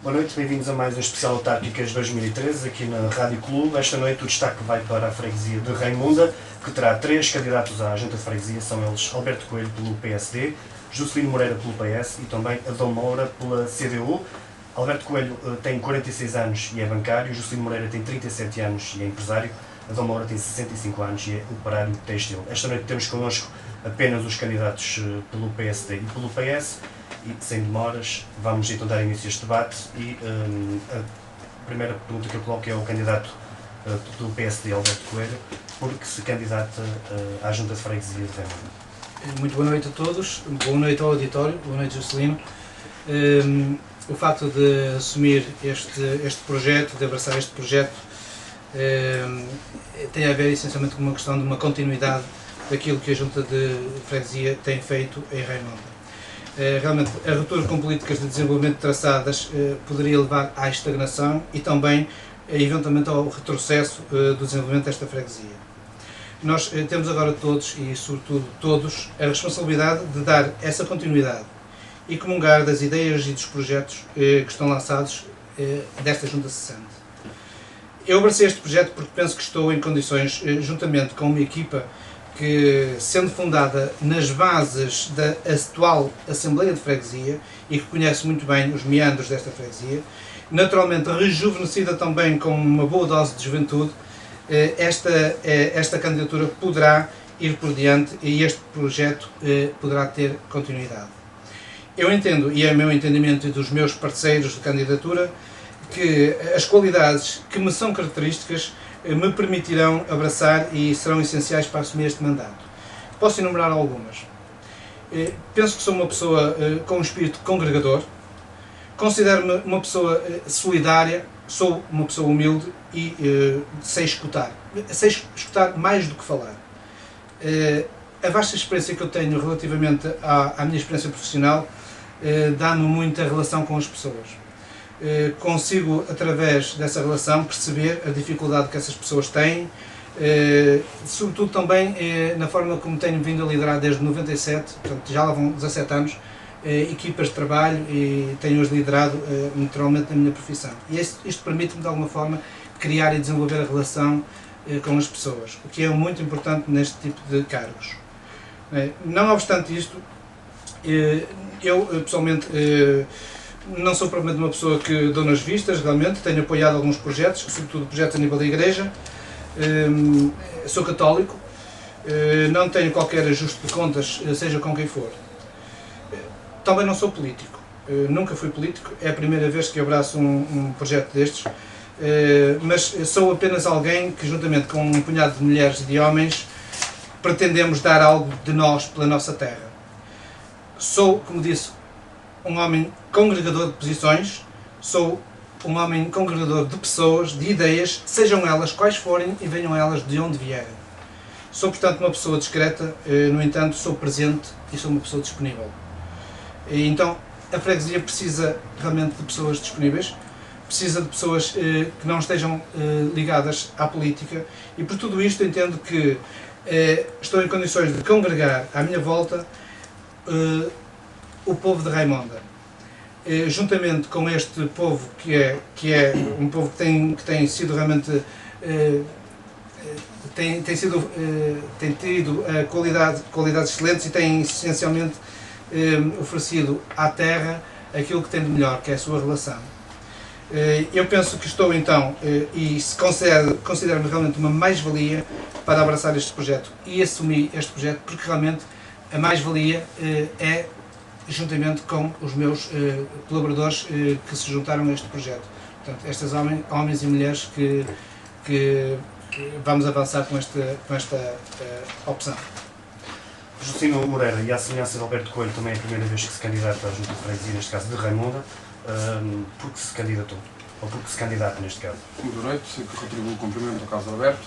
Boa noite, bem-vindos a mais um especial Autárquicas 2013 aqui na Rádio Clube. Esta noite o destaque vai para a freguesia de Raimunda, que terá 3 candidatos à junta de freguesia, são eles Alberto Coelho pelo PSD, Juscelino Moreira pelo PS e também Adão Moura pela CDU. Alberto Coelho tem 46 anos e é bancário, Juscelino Moreira tem 37 anos e é empresário, Adão Moura tem 65 anos e é operário têxtil. Esta noite temos connosco apenas os candidatos pelo PSD e pelo PS. E, sem demoras, vamos então dar início a este debate e a primeira pergunta que eu coloco é ao candidato do PSD, Alberto Coelho, porque se candidata à Junta de Freguesia de Raimunda. Muito boa noite a todos, boa noite ao auditório, boa noite Juscelino. O facto de assumir este projeto, de abraçar este projeto, tem a ver essencialmente com uma questão de uma continuidade daquilo que a Junta de Freguesia tem feito em Raimunda. Realmente, a ruptura com políticas de desenvolvimento traçadas poderia levar à estagnação e também, eventualmente, ao retrocesso do desenvolvimento desta freguesia. Nós temos agora todos, e sobretudo todos, a responsabilidade de dar essa continuidade e comungar das ideias e dos projetos que estão lançados desta Junta Cessante. Eu abracei este projeto porque penso que estou em condições, juntamente com uma equipa que, sendo fundada nas bases da atual Assembleia de Freguesia e que conhece muito bem os meandros desta freguesia, naturalmente rejuvenescida também com uma boa dose de juventude, esta candidatura poderá ir por diante e este projeto poderá ter continuidade. Eu entendo, e é o meu entendimento e dos meus parceiros de candidatura, que as qualidades que me são características me permitirão abraçar e serão essenciais para assumir este mandato. Posso enumerar algumas. Penso que sou uma pessoa com um espírito congregador, considero-me uma pessoa solidária, sou uma pessoa humilde e sei escutar mais do que falar. A vasta experiência que eu tenho relativamente à minha experiência profissional dá-me muita relação com as pessoas. Consigo, através dessa relação, perceber a dificuldade que essas pessoas têm, sobretudo também na forma como tenho vindo a liderar desde 97, portanto já lá vão 17 anos, equipas de trabalho e tenho-as liderado naturalmente na minha profissão. E isto permite-me de alguma forma criar e desenvolver a relação com as pessoas, o que é muito importante neste tipo de cargos. Não obstante isto, eu pessoalmente não sou propriamente uma pessoa que dou nas vistas, realmente, tenho apoiado alguns projetos, sobretudo projetos a nível da igreja, sou católico, não tenho qualquer ajuste de contas, seja com quem for. Também não sou político, nunca fui político, é a primeira vez que abraço um projeto destes, mas sou apenas alguém que, juntamente com um punhado de mulheres e de homens, pretendemos dar algo de nós pela nossa terra. Sou, como disse, um homem congregador de posições, sou um homem congregador de pessoas, de ideias, sejam elas quais forem e venham elas de onde vierem. Sou, portanto, uma pessoa discreta, no entanto, sou presente e sou uma pessoa disponível. E, então, a freguesia precisa realmente de pessoas disponíveis, precisa de pessoas que não estejam ligadas à política e, por tudo isto, entendo que estou em condições de congregar à minha volta o povo de Raimunda, juntamente com este povo que é um povo que tem sido realmente tem tido qualidades excelentes e tem essencialmente oferecido à terra aquilo que tem de melhor, que é a sua relação. Eu penso que estou então e considero-me realmente uma mais-valia para abraçar este projeto e assumir este projeto, porque realmente a mais-valia é juntamente com os meus colaboradores que se juntaram a este projeto. Portanto, estes homens e mulheres que vamos avançar com esta opção. Juscelino Moreira, e à semelhança de Alberto Coelho, também é a primeira vez que se candidata à Junta de Freguesia, neste caso de Raimunda, porque se candidatou, ou porque se candidata neste caso. Boa noite, contribuo o cumprimento ao caso Alberto,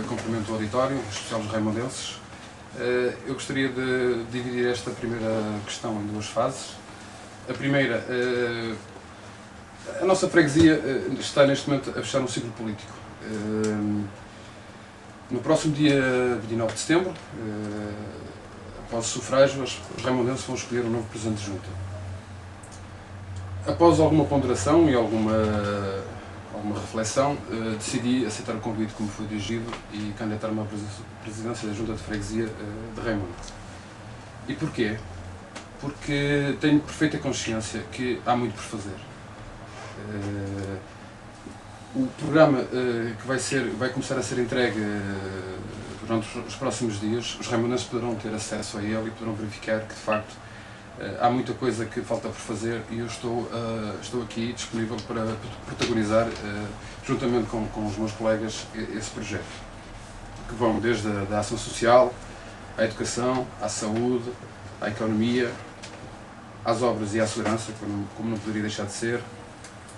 cumprimento o auditório, em especial os raimundenses. Eu gostaria de dividir esta primeira questão em duas fases. A primeira, a nossa freguesia está neste momento a fechar um ciclo político. No próximo dia 29 de setembro, após o sufrágio, os raimundenses vão escolher um novo Presidente de Junta. Após alguma ponderação e alguma reflexão, decidi aceitar o convite que me foi dirigido e candidatar-me à presidência da Junta de Freguesia de Raimundo. E porquê? Porque tenho perfeita consciência que há muito por fazer. O programa que vai começar a ser entregue durante os próximos dias, os raimundenses poderão ter acesso a ele e poderão verificar que, de facto, há muita coisa que falta por fazer e eu estou aqui disponível para protagonizar, juntamente com os meus colegas, esse projeto. Que vão desde a ação social, à educação, à saúde, à economia, às obras e à segurança, como não poderia deixar de ser,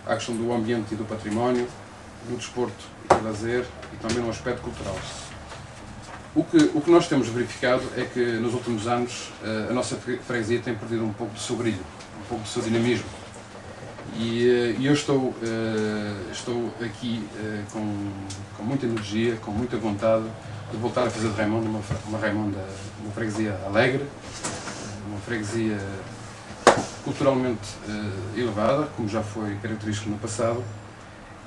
à questão do ambiente e do património, do desporto e do lazer e também no aspecto cultural. O que nós temos verificado é que nos últimos anos a nossa freguesia tem perdido um pouco do seu brilho, um pouco do seu dinamismo. E eu estou aqui com muita energia, com muita vontade de voltar a fazer de Raimundo uma freguesia alegre, uma freguesia culturalmente elevada, como já foi característico no passado,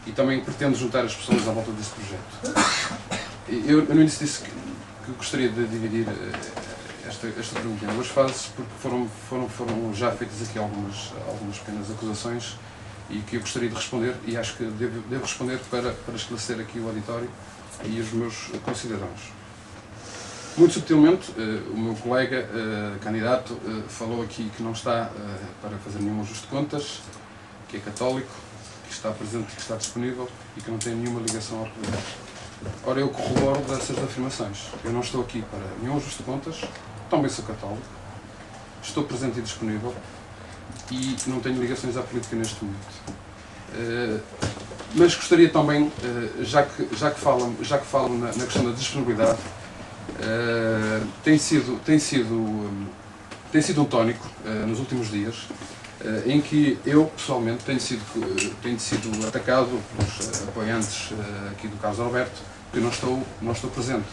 e também pretendo juntar as pessoas à volta desse projeto. Eu no início disse que gostaria de dividir esta pergunta em duas fases, porque foram já feitas aqui algumas pequenas acusações e que eu gostaria de responder, e acho que devo responder para esclarecer aqui o auditório e os meus concidadãos. Muito subtilmente, o meu colega candidato falou aqui que não está para fazer nenhum ajuste de contas, que é católico, que está presente, que está disponível e que não tem nenhuma ligação ao poder. Ora, eu corroboro dessas afirmações. Eu não estou aqui para nenhum ajuste de contas, também sou católico, estou presente e disponível e não tenho ligações à política neste momento. Mas gostaria também, já que falam na questão da disponibilidade, tem sido um tónico nos últimos dias, em que eu, pessoalmente, tenho sido atacado pelos apoiantes aqui do Carlos Alberto, que não estou presente,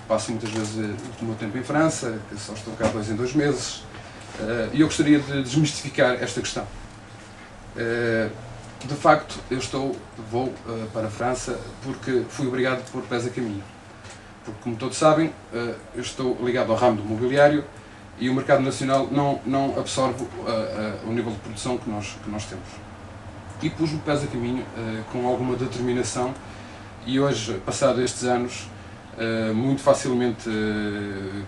passo muitas vezes o meu tempo em França, que só estou cá 2 em 2 meses, e eu gostaria de desmistificar esta questão. De facto, vou para a França porque fui obrigado a pôr pés a caminho. Porque, como todos sabem, eu estou ligado ao ramo do mobiliário e o mercado nacional não absorve o nível de produção que nós temos. E pus-me pés a caminho com alguma determinação e hoje, passado estes anos, muito facilmente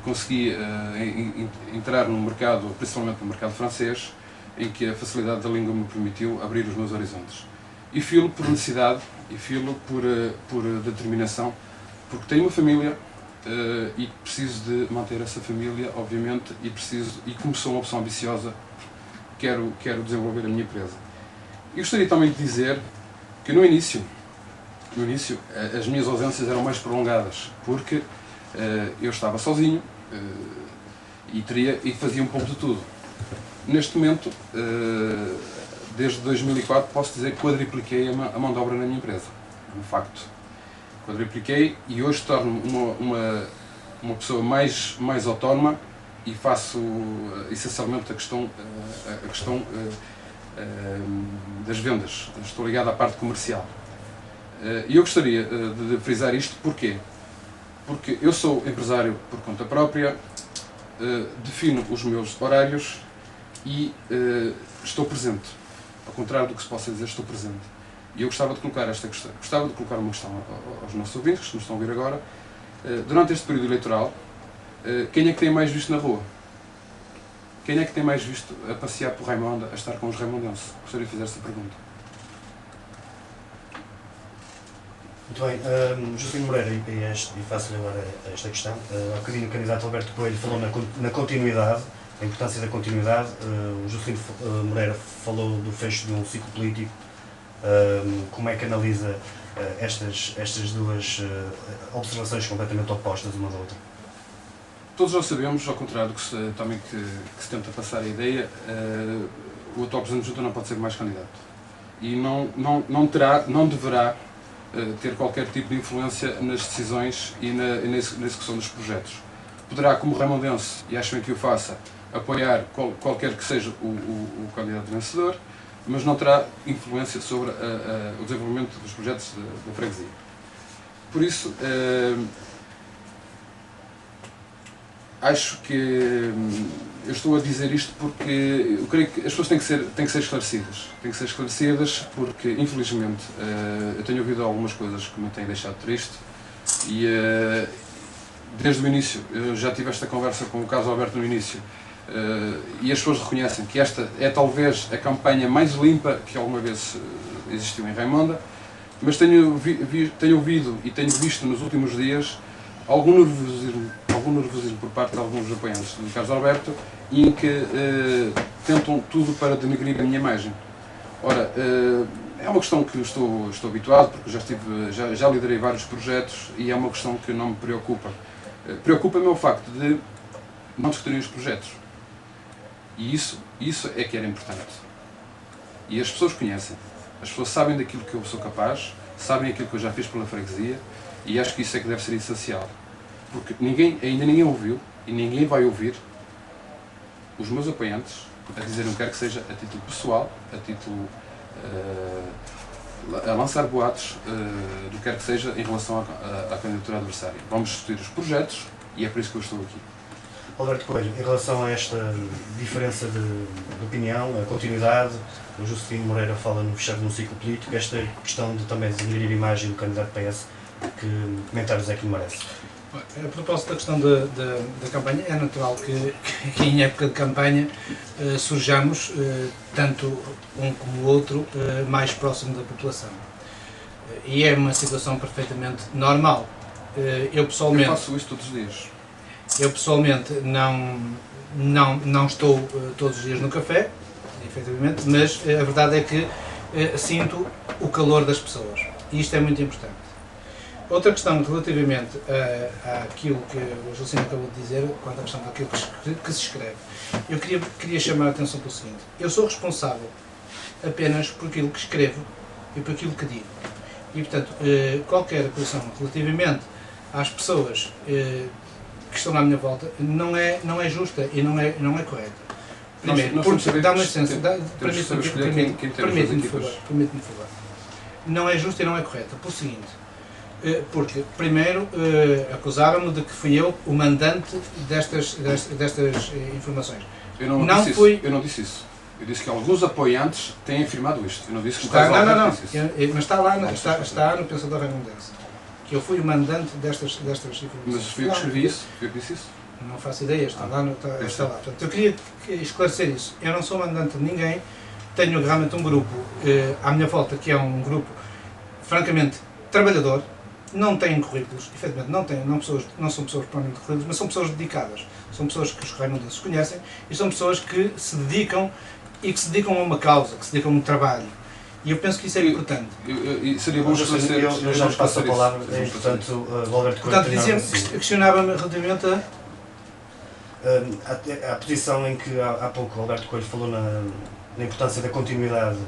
consegui entrar no mercado, principalmente no mercado francês, em que a facilidade da língua me permitiu abrir os meus horizontes. E filo por necessidade, e filo por determinação, porque tenho uma família e preciso de manter essa família, obviamente, e como sou uma pessoa ambiciosa, quero desenvolver a minha empresa. E gostaria também de dizer que no início as minhas ausências eram mais prolongadas, porque eu estava sozinho e fazia um pouco de tudo. Neste momento, desde 2004, posso dizer que quadripliquei a mão de obra na minha empresa. É um facto. Quadripliquei e hoje torno-me uma pessoa mais autónoma e faço essencialmente a questão das vendas. Estou ligado à parte comercial. E eu gostaria de frisar isto, porquê? Porque eu sou empresário por conta própria, defino os meus horários e estou presente. Ao contrário do que se possa dizer, estou presente. E eu gostava de colocar uma questão aos nossos ouvintes, que nos estão a ouvir agora. Durante este período eleitoral, quem é que tem mais visto na rua? Quem é que tem mais visto a passear por Raimonda, a estar com os raimondenses? Gostaria de fazer esta pergunta. Muito bem. Juscelino Moreira, IPS, e faço-lhe agora esta questão. Há bocadinho o candidato Alberto Coelho falou na continuidade, a importância da continuidade. O Juscelino Moreira falou do fecho de um ciclo político. Como é que analisa estas duas observações completamente opostas uma da outra? Todos nós sabemos, ao contrário do que se tenta passar a ideia, o atual Presidente da Junta não pode ser mais candidato. E não deverá ter qualquer tipo de influência nas decisões e na execução dos projetos. Poderá, como raimondense, e acho bem que o faça, apoiar qualquer que seja o candidato vencedor, mas não terá influência sobre o desenvolvimento dos projetos da freguesia. Por isso, acho que eu estou a dizer isto porque eu creio que as pessoas têm que ser esclarecidas. Têm que ser esclarecidas porque, infelizmente, eu tenho ouvido algumas coisas que me têm deixado triste e, desde o início, eu já tive esta conversa com o Carlos Alberto no início, e as pessoas reconhecem que esta é talvez a campanha mais limpa que alguma vez existiu em Raimonda, mas tenho ouvido e tenho visto nos últimos dias algum nervosismo por parte de alguns apoiantes do Carlos Alberto, em que tentam tudo para denegrir a minha imagem. Ora, é uma questão que eu estou habituado, porque já liderei vários projetos e é uma questão que não me preocupa. Preocupa-me o facto de não discutirem os projetos. E isso é que era importante. E as pessoas conhecem. As pessoas sabem daquilo que eu sou capaz, sabem aquilo que eu já fiz pela freguesia, e acho que isso é que deve ser essencial. Porque ainda ninguém ouviu, e ninguém vai ouvir, os meus apoiantes a dizer não quero que seja a título pessoal, a título a lançar boatos do que quer que seja em relação à candidatura adversária. Vamos discutir os projetos e é por isso que eu estou aqui. Alberto Coelho, em relação a esta diferença de opinião, a continuidade, o Juscelino Moreira fala no fechar de um ciclo político, esta questão de também denegrir a imagem do candidato PS, que comentários é que lhe merece? A propósito da questão da campanha, é natural que em época de campanha surjamos, tanto um como o outro, mais próximo da população. E é uma situação perfeitamente normal. Eu pessoalmente... Eu faço isso todos os dias. Eu pessoalmente não estou todos os dias no café, efetivamente, mas a verdade é que sinto o calor das pessoas. E isto é muito importante. Outra questão relativamente àquilo que o Juscelino acabou de dizer, quanto à questão daquilo que se escreve, eu queria chamar a atenção para o seguinte: eu sou responsável apenas por aquilo que escrevo e por aquilo que digo. E, portanto, qualquer acusação relativamente às pessoas que estão à minha volta não é justa e não é correta. Primeiro, dá-me licença, permite-me, por favor. Não é justa e não é correta, por seguinte. Porque, primeiro, acusaram-me de que fui eu o mandante destas informações. Eu não disse isso. Eu disse que alguns apoiantes têm afirmado isto. Eu não disse que o Carlos Alberto disse isso. Mas está no Pensador Raimondense. Que eu fui o mandante destas informações. Mas fui eu que escrevi isso? Fui eu que disse isso? Não faço ideia, está lá. Portanto, eu queria esclarecer isso. Eu não sou mandante de ninguém. Tenho realmente um grupo à minha volta, que é um grupo francamente trabalhador. Não têm currículos, efetivamente não são pessoas propriamente currículos, mas são pessoas dedicadas. São pessoas que os raimondenses conhecem e são pessoas que se dedicam a uma causa, que se dedicam a um trabalho. E eu penso que isso é importante. E seria bom esclarecer. Eu já lhe passo a palavra, portanto, o Alberto Coelho. Portanto, questionava-me relativamente a posição em que há pouco o Alberto Coelho falou na importância da continuidade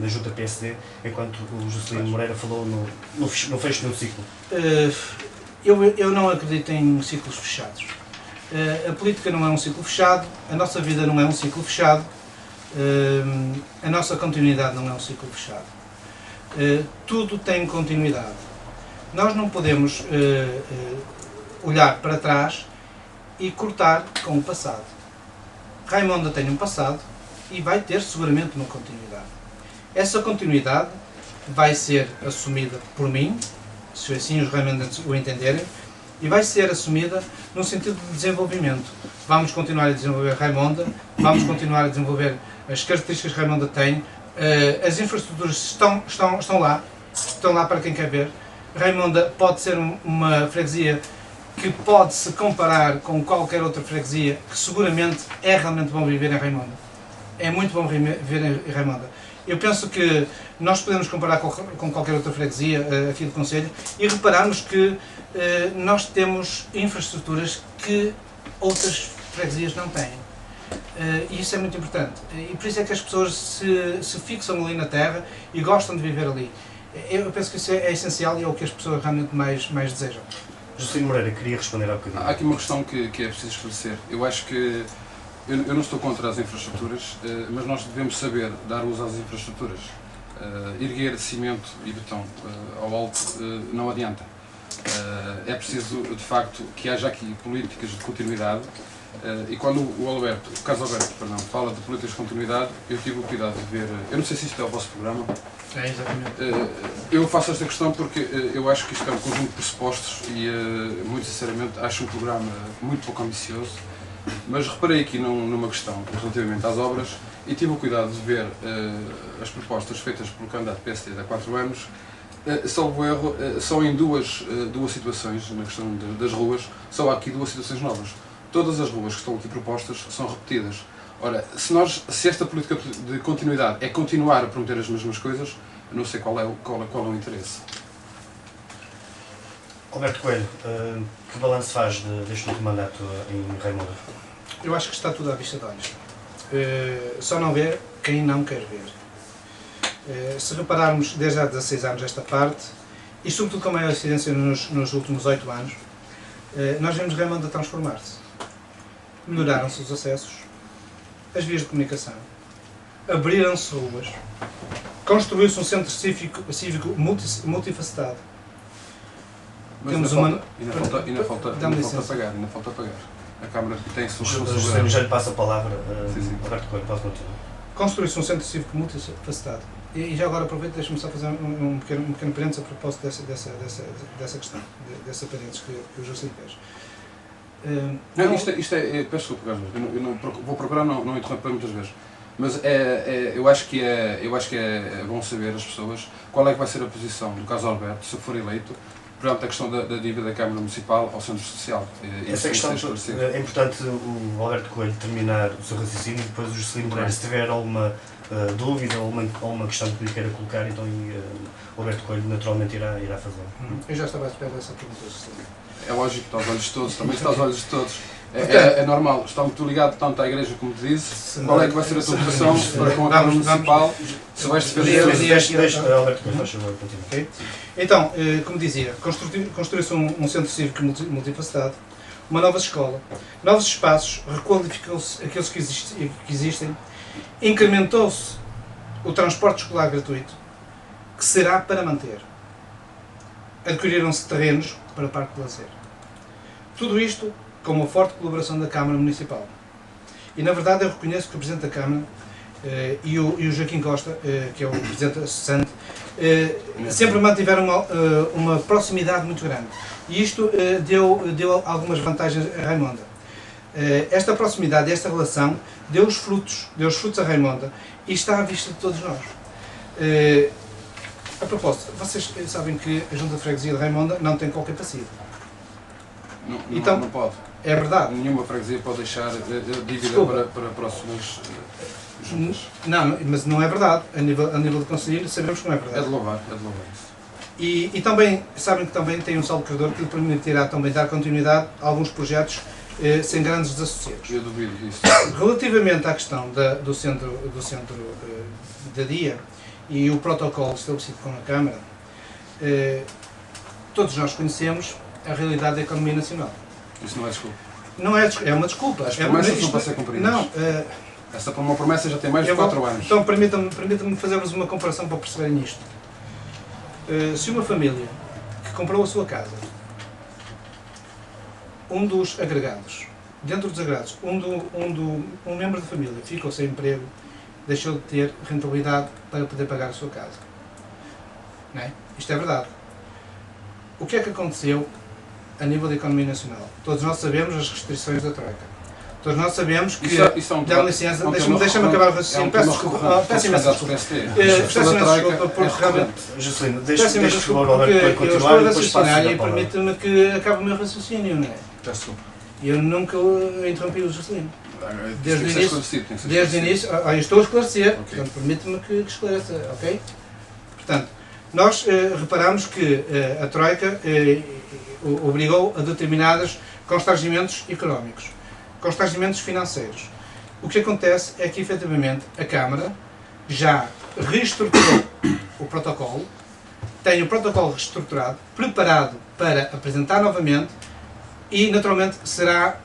na junta PSD, enquanto o Juscelino Moreira falou no fecho de um ciclo. Eu não acredito em ciclos fechados. A política não é um ciclo fechado, a nossa vida não é um ciclo fechado, a nossa continuidade não é um ciclo fechado. Tudo tem continuidade. Nós não podemos olhar para trás e cortar com o passado. Raimonda tem um passado e vai ter seguramente uma continuidade. Essa continuidade vai ser assumida por mim, se assim os raimondenses o entenderem, e vai ser assumida no sentido de desenvolvimento. Vamos continuar a desenvolver Raimonda, vamos continuar a desenvolver as características que Raimonda tem, as infraestruturas estão lá para quem quer ver. Raimonda pode ser uma freguesia que pode se comparar com qualquer outra freguesia, que seguramente é realmente bom viver em Raimonda. É muito bom viver em Raimonda. Eu penso que nós podemos comparar com qualquer outra freguesia aqui do Conselho e repararmos que nós temos infraestruturas que outras freguesias não têm. E isso é muito importante. E por isso é que as pessoas se fixam ali na terra e gostam de viver ali. Eu penso que isso é essencial e é o que as pessoas realmente mais desejam. Juscelino Moreira, queria responder ao bocadinho. Há aqui uma questão que é preciso esclarecer. Eu acho que eu não estou contra as infraestruturas, mas nós devemos saber dar uso às infraestruturas. Erguer cimento e betão ao alto não adianta. É preciso, de facto, que haja aqui políticas de continuidade. E quando o Carlos Alberto, fala de políticas de continuidade, eu tive o cuidado de ver. Eu não sei se isto é o vosso programa. É, exatamente. Eu faço esta questão porque eu acho que isto é um conjunto de pressupostos e, muito sinceramente, acho um programa muito pouco ambicioso. Mas reparei aqui numa questão relativamente às obras e tive o cuidado de ver as propostas feitas pelo candidato PSD há 4 anos. Salvo erro, só em duas situações, na questão das ruas, só há aqui 2 situações novas. Todas as ruas que estão aqui propostas são repetidas. Ora, se esta política de continuidade é continuar a prometer as mesmas coisas, eu não sei qual é o interesse. Alberto Coelho, que balanço faz deste último mandato em Raimundo? Eu acho que está tudo à vista de olhos. Só não vê quem não quer ver. Se repararmos desde há 16 anos esta parte, e sobretudo com a maior incidência nos últimos 8 anos, nós vemos Raimundo a transformar-se. Melhoraram-se os acessos, as vias de comunicação, abriram-se ruas, construiu-se um centro cívico multifacetado. Mas Temos ainda falta pagar. A Câmara tem sua responsabilidade. Já lhe passo a palavra, Sim. Alberto Coelho, pode continuar. Construiu-se um centro cívico multifacetado. E já agora aproveito, deixe-me só fazer um pequeno parênteses a propósito dessa questão, dessa parênteses que o Juscelino fez. Peço desculpa, Carlos, vou procurar não interromper muitas vezes, mas eu acho que é bom saber as pessoas qual é que vai ser a posição do Carlos Alberto, se for eleito, perante a questão da dívida da Câmara Municipal ao Centro Social. Essa questão é importante o Alberto Coelho terminar o seu raciocínio e depois o Juscelino Moreira, se tiver alguma dúvida ou uma questão que lhe queira colocar, então o Alberto Coelho naturalmente irá fazer. Eu já estava a esperar essa pergunta, Juscelino. É lógico, está aos olhos de todos, também está aos olhos de todos. É normal, está muito ligado tanto à Igreja como te disse. Qual é que vai ser a tua posição para com a Câmara Municipal? Se vais defender... Alberto Coelho, faz favor, continua. Então, como dizia, construiu-se um centro cívico multifacetado, uma nova escola, novos espaços, requalificou-se aqueles que existem, incrementou-se o transporte escolar gratuito, que será para manter. Adquiriram-se terrenos para o Parque de Lazer. Tudo isto com uma forte colaboração da Câmara Municipal. E, na verdade, eu reconheço que o Presidente da Câmara e o Joaquim Costa, que é o Presidente assistente, sempre mantiveram uma proximidade muito grande. E isto deu algumas vantagens a Raimonda. Esta proximidade, esta relação, deu os frutos a Raimonda e está à vista de todos nós. A propósito, vocês sabem que a Junta de Freguesia de Raimonda não tem qualquer passivo. Não pode. É verdade. Nenhuma freguesia pode deixar dívida para próximas juntas. Não, mas não é verdade. A nível de conselheiro sabemos que não é verdade. É de louvar isso. E também sabem que também tem um saldo credor que lhe permitirá também dar continuidade a alguns projetos sem grandes desassossegos. Eu duvido disso. Relativamente à questão do centro da DIA e o protocolo estabelecido com a Câmara, todos nós conhecemos a realidade da economia nacional. Isso não é desculpa. Não é desculpa, é uma desculpa. As promessas não para ser cumpridas. Não. Essa uma promessa já tem mais de 4 anos. Então permita-me fazermos uma comparação para perceberem isto. Se uma família que comprou a sua casa, um dos agregados, dentro dos agregados, um membro da família ficou sem emprego, deixou de ter rentabilidade para poder pagar a sua casa. Não é? Isto é verdade. O que é que aconteceu a nível da economia nacional? Todos nós sabemos as restrições da Troika. Todos nós sabemos que... Isso é um dá licença, deixa-me acabar o raciocínio. Peço desculpa. Peço imensa desculpa. Peço imensa desculpa porque realmente... Juscelino, deixa-me o Alberto Coelho continuar e depois passo a palavra. E permite-me que acabe o meu raciocínio, não é? Peço desculpa. Eu nunca interrompi o Juscelino. Desde o início, eu estou a esclarecer, portanto, permite-me que esclareça, ok? Portanto, nós reparamos que a Troika obrigou a determinados constrangimentos económicos, constrangimentos financeiros. O que acontece é que, efetivamente, a Câmara já reestruturou o protocolo, tem o protocolo reestruturado, preparado para apresentar novamente e, naturalmente, será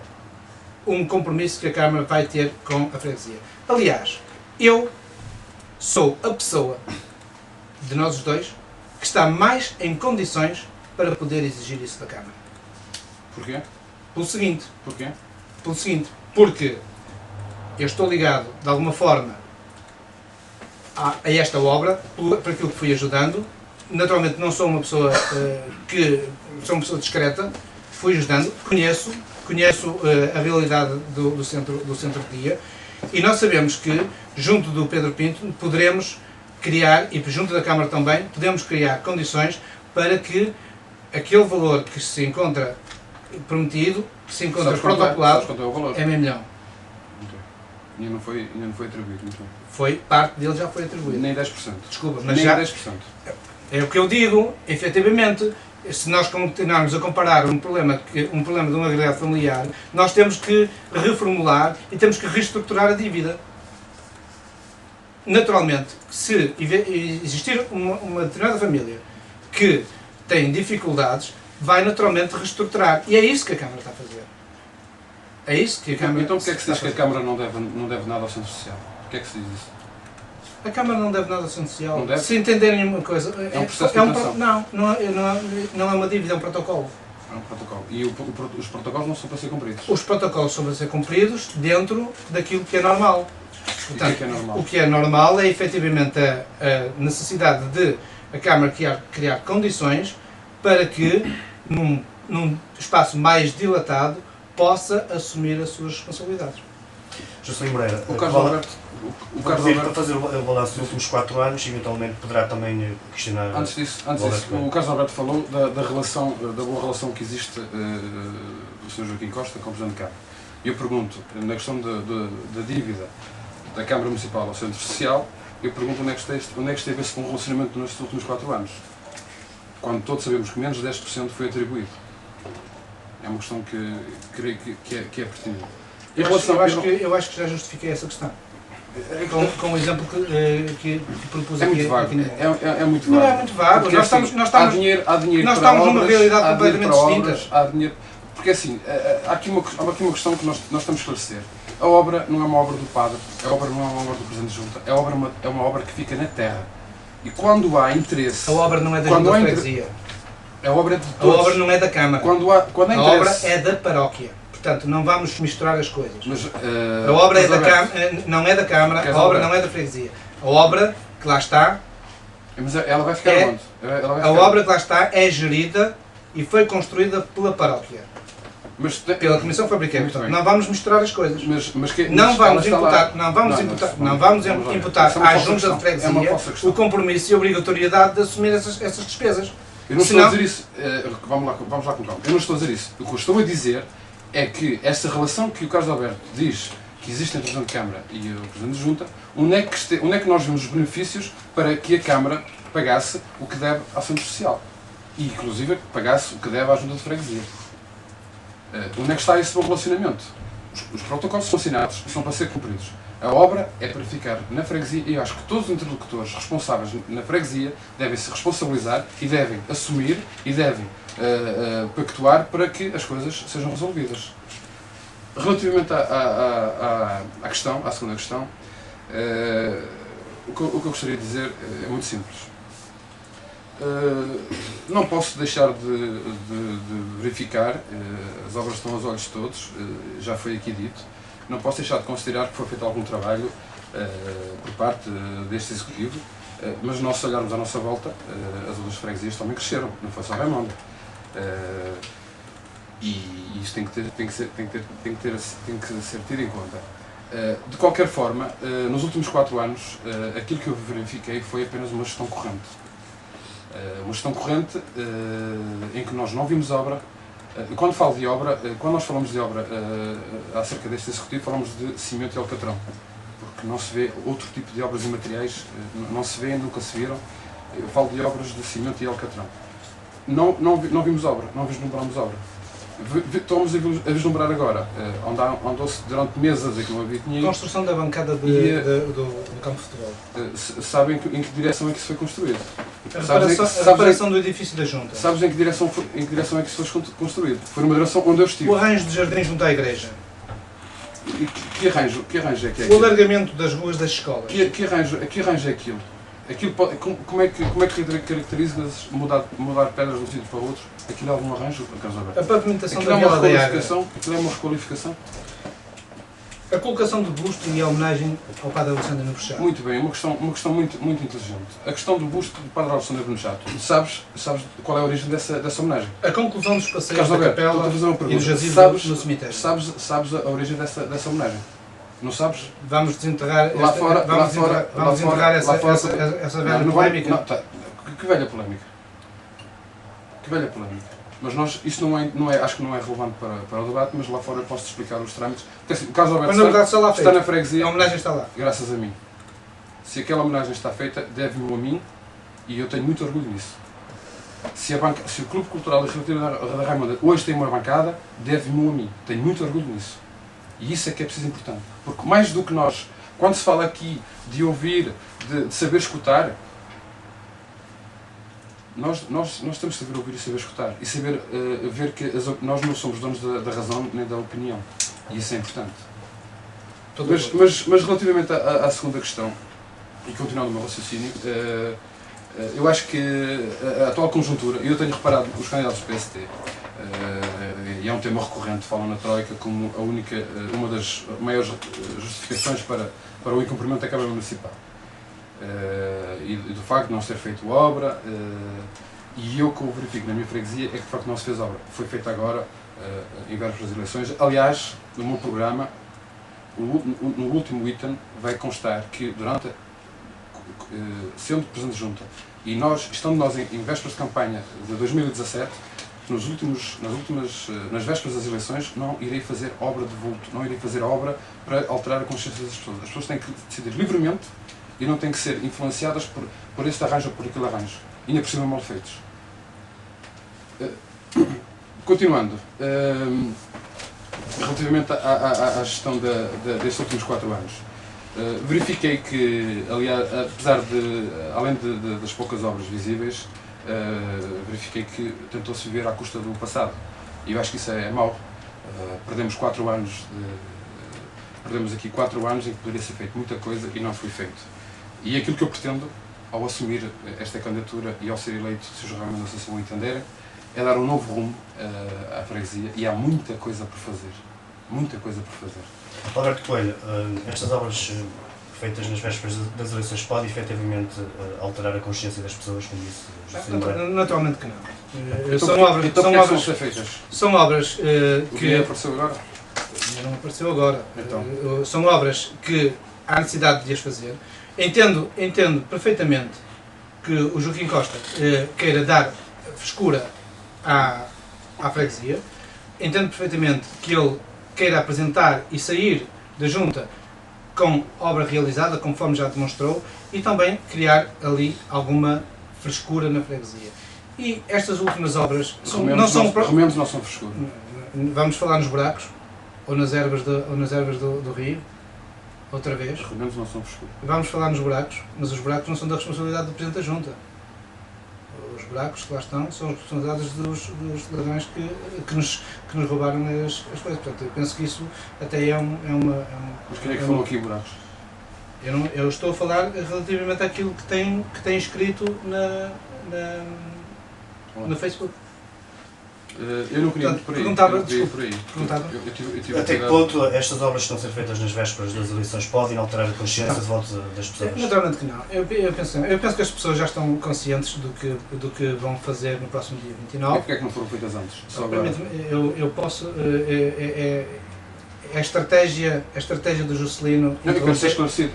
um compromisso que a Câmara vai ter com a freguesia. Aliás, eu sou a pessoa de nós os dois que está mais em condições para poder exigir isso da Câmara. Porquê? Pelo seguinte, Porquê? porque eu estou ligado, de alguma forma, a esta obra, por aquilo que fui ajudando. Naturalmente não sou uma pessoa sou uma pessoa discreta, fui ajudando, conheço a realidade do centro de dia, e nós sabemos que, junto do Pedro Pinto, poderemos criar, e junto da Câmara também, podemos criar condições para que aquele valor que se encontra prometido, que se encontra protocolado, é meio milhão. Ainda não foi atribuído. Muito bem. Foi, parte dele já foi atribuído. Nem 10%. Desculpa, mas nem já... 10%. É o que eu digo, efetivamente, se nós continuarmos a comparar um problema de uma agregado familiar, nós temos que reformular e temos que reestruturar a dívida. Naturalmente, se existir uma determinada família que tem dificuldades, vai naturalmente reestruturar. E é isso que a Câmara está a fazer. É isso que a Câmara Então porquê é que se diz que a Câmara não deve nada ao Centro Social? Porquê é que se diz isso? A Câmara não deve nada ao Centro Social. Não deve? Se entenderem uma coisa... É um processo de intenção. Não é uma dívida, é um protocolo. É um protocolo. E os protocolos não são para ser cumpridos? Os protocolos são para ser cumpridos dentro daquilo que é normal. Portanto, o que é normal? O que é normal é efetivamente a necessidade de a Câmara criar condições para que, num espaço mais dilatado, possa assumir as suas responsabilidades. Juscelino Moreira, o Carlos Alberto, para fazer o balanço dos últimos 4 anos, eventualmente poderá também questionar... Antes disso, o Carlos Alberto falou da boa relação que existe do Sr. Joaquim Costa com o Presidente da Câmara. Eu pergunto, na questão da dívida da Câmara Municipal ao Centro Social, eu pergunto onde é que esteve esse bom relacionamento nestes últimos 4 anos, quando todos sabemos que menos de 10% foi atribuído. É uma questão que creio que é pertinente. Eu acho que já justifiquei essa questão. Com o exemplo que propus aqui. É muito vago. Não é muito vago. Há dinheiro nós estamos numa realidade completamente distinta. Há dinheiro. Porque assim, há aqui uma questão que nós temos que esclarecer. A obra não é uma obra do padre, a obra não é uma obra do Presidente de Junta, é uma obra que fica na terra. E quando há interesse... A obra não é da Junta de Freguesia. A obra é de todos. A obra não é da Câmara. Quando há interesse... A obra é da paróquia. Portanto, não vamos misturar as coisas. Mas, a obra não é da Câmara, a obra não é da Freguesia. A obra que lá está... Mas ela vai ficar onde? A obra que lá está é gerida e foi construída pela paróquia. Pela Comissão Fabricante. Portanto, não vamos misturar as coisas. Não vamos imputar à Junta de Freguesia o compromisso e a obrigatoriedade de assumir essas despesas. Eu não estou a dizer isso. Vamos lá com calma. Eu não estou a dizer isso. O que eu estou a dizer é que essa relação que o Carlos Alberto diz que existe entre o Presidente da Câmara e o Presidente da Junta, onde é que nós vemos os benefícios para que a Câmara pagasse o que deve ao Centro Social? E, inclusive, pagasse o que deve à Junta de Freguesia. Onde é que está esse bom relacionamento? Os protocolos são assinados e são para ser cumpridos. A obra é para ficar na freguesia e eu acho que todos os interlocutores responsáveis na freguesia devem se responsabilizar e devem assumir e devem pactuar para que as coisas sejam resolvidas. Relativamente à segunda questão, o que eu gostaria de dizer é muito simples. Não posso deixar de verificar, as obras estão aos olhos de todos, já foi aqui dito, não posso deixar de considerar que foi feito algum trabalho por parte deste Executivo, mas se nós olharmos à nossa volta, as outras freguesias também cresceram, não foi só Raimonda. E isso tem que ser tido em conta. De qualquer forma, nos últimos 4 anos, aquilo que eu verifiquei foi apenas uma gestão corrente. Uma gestão corrente em que nós não vimos obra. Quando falo de obra, quando nós falamos de obra acerca deste Executivo, falamos de cimento e alcatrão, porque não se vê outro tipo de obras e materiais, não se vê, nunca se viram. Eu falo de obras de cimento e alcatrão. Não vimos obra, não vislumbramos obra. Estamos a vislumbrar agora, andou-se durante meses a dizer que não havia dinheiro. Construção da bancada do campo de futebol. Sabem em que direção é que isso foi construído? A reparação do edifício da Junta. Sabes em que direção é que isso foi construído? Foi numa direção onde eu estive. O arranjo de jardim junto à igreja. Que arranjo é que é O aquilo? alargamento das ruas das escolas. Que arranjo é aquilo? Como é que caracteriza mudar pedras de um sítio para o outro? Aquilo é algum arranjo, Carlos Alberto? A pavimentação Aquilo da é uma Vila da Água. requalificação? Aquilo é uma requalificação? A colocação do busto e a homenagem ao Padre Alexandre no Fechado. Muito bem, uma questão muito inteligente. A questão do busto do Padre Alexandre no Chato. Sabes qual é a origem dessa homenagem? A conclusão dos passeios Carlos da Alberto, capela estou-te a fazer uma e do pergunta. jazigo no cemitério. Sabes a origem dessa homenagem? Não sabes? Vamos desenterrar Lá fora, essa velha polémica. Que velha polémica? Que velha polémica? Mas isso não é, acho que não é relevante para o debate, mas lá fora eu posso-te explicar os trâmites. Porque assim, o Carlos Mas na Alberto verdade está lá está feito. na freguesia, A homenagem está lá. graças a mim. Se aquela homenagem está feita, deve-me a mim e eu tenho muito orgulho nisso. Se o Clube Cultural e Recreativo da Raimonda hoje tem uma bancada, deve-me a mim. Tenho muito orgulho nisso. E isso é que é preciso importante. Porque mais do que nós, quando se fala aqui de ouvir, de saber escutar, nós temos que saber ouvir e saber escutar. E saber ver que nós não somos donos da razão nem da opinião. E isso é importante. Mas relativamente à segunda questão, e continuando o meu raciocínio, eu acho que a atual conjuntura, e eu tenho reparado os candidatos do PST, e é um tema recorrente, falam na Troika como uma das maiores justificações para o incumprimento da Câmara Municipal. E do facto de não ser feito obra, e eu que o verifico na minha freguesia é que de facto não se fez obra. Foi feita agora, em vésperas das eleições. Aliás, no meu programa, no último item, vai constar que sendo Presidente de Junta, e estando nós em vésperas de campanha de 2017, nas vésperas das eleições, não irei fazer obra de vulto, não irei fazer obra para alterar a consciência das pessoas. As pessoas têm que decidir livremente e não têm que ser influenciadas por este arranjo ou por aquele arranjo. E ainda por cima mal feitos. Continuando, relativamente à gestão destes últimos 4 anos, verifiquei que, aliás, além das poucas obras visíveis, verifiquei que tentou-se viver à custa do passado. E eu acho que isso é mau. Perdemos 4 anos, perdemos aqui 4 anos em que poderia ser feito muita coisa e não foi feito. E aquilo que eu pretendo, ao assumir esta candidatura e ao ser eleito, se os realmente assim o entenderem, é dar um novo rumo à freguesia, e há muita coisa por fazer. Muita coisa por fazer. Alberto Coelho, estas obras feitas nas vésperas das eleições podem efetivamente alterar a consciência das pessoas, como disse José Moreira? Naturalmente que não. Então, São obras que... apareceu agora? Não apareceu agora. Então. São obras que há necessidade de as fazer. Entendo perfeitamente que o Joaquim Costa queira dar frescura à freguesia. Entendo perfeitamente que ele queira apresentar e sair da junta com obra realizada, conforme já demonstrou, e também criar ali alguma frescura na freguesia. E estas últimas obras não são frescura. Vamos falar nos buracos, ou nas ervas do rio, outra vez. Rememos não são frescura. Vamos falar nos buracos, mas os buracos não são da responsabilidade do Presidente da Junta. Os buracos que lá estão são as responsabilidades dos cidadãos que nos roubaram as coisas. Portanto, eu penso que isso até é uma... Mas quem é que falou aqui em buracos? Eu estou a falar relativamente àquilo que tem escrito no Facebook. Eu não queria ir por aí. Até que ponto estas obras que estão a ser feitas nas vésperas das eleições podem alterar a consciência de voto das pessoas? Naturalmente que não. Eu penso que as pessoas já estão conscientes do que vão fazer no próximo dia 29. E porquê é que não foram feitas antes? Só agora? Eu posso... a estratégia do Juscelino... Eu quero ser esclarecido.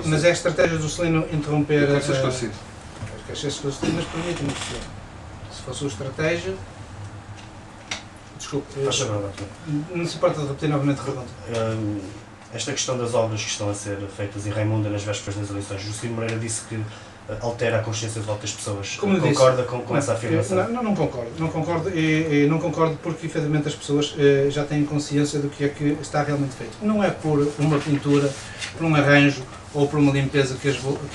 Mas é a estratégia do Juscelino interromper... Eu quero ser esclarecido. Quero ser esclarecido, mas permite-me que se fosse a estratégia... Desculpe, não se importa de repetir novamente a pergunta. Esta questão das obras que estão a ser feitas em Raimunda nas vésperas das eleições, Juscelino Moreira disse que altera a consciência de voto das pessoas. Concorda com essa afirmação? Não concordo. E não concordo porque, efetivamente, as pessoas já têm consciência do que é que está realmente feito. Não é por uma pintura, por um arranjo ou por uma limpeza que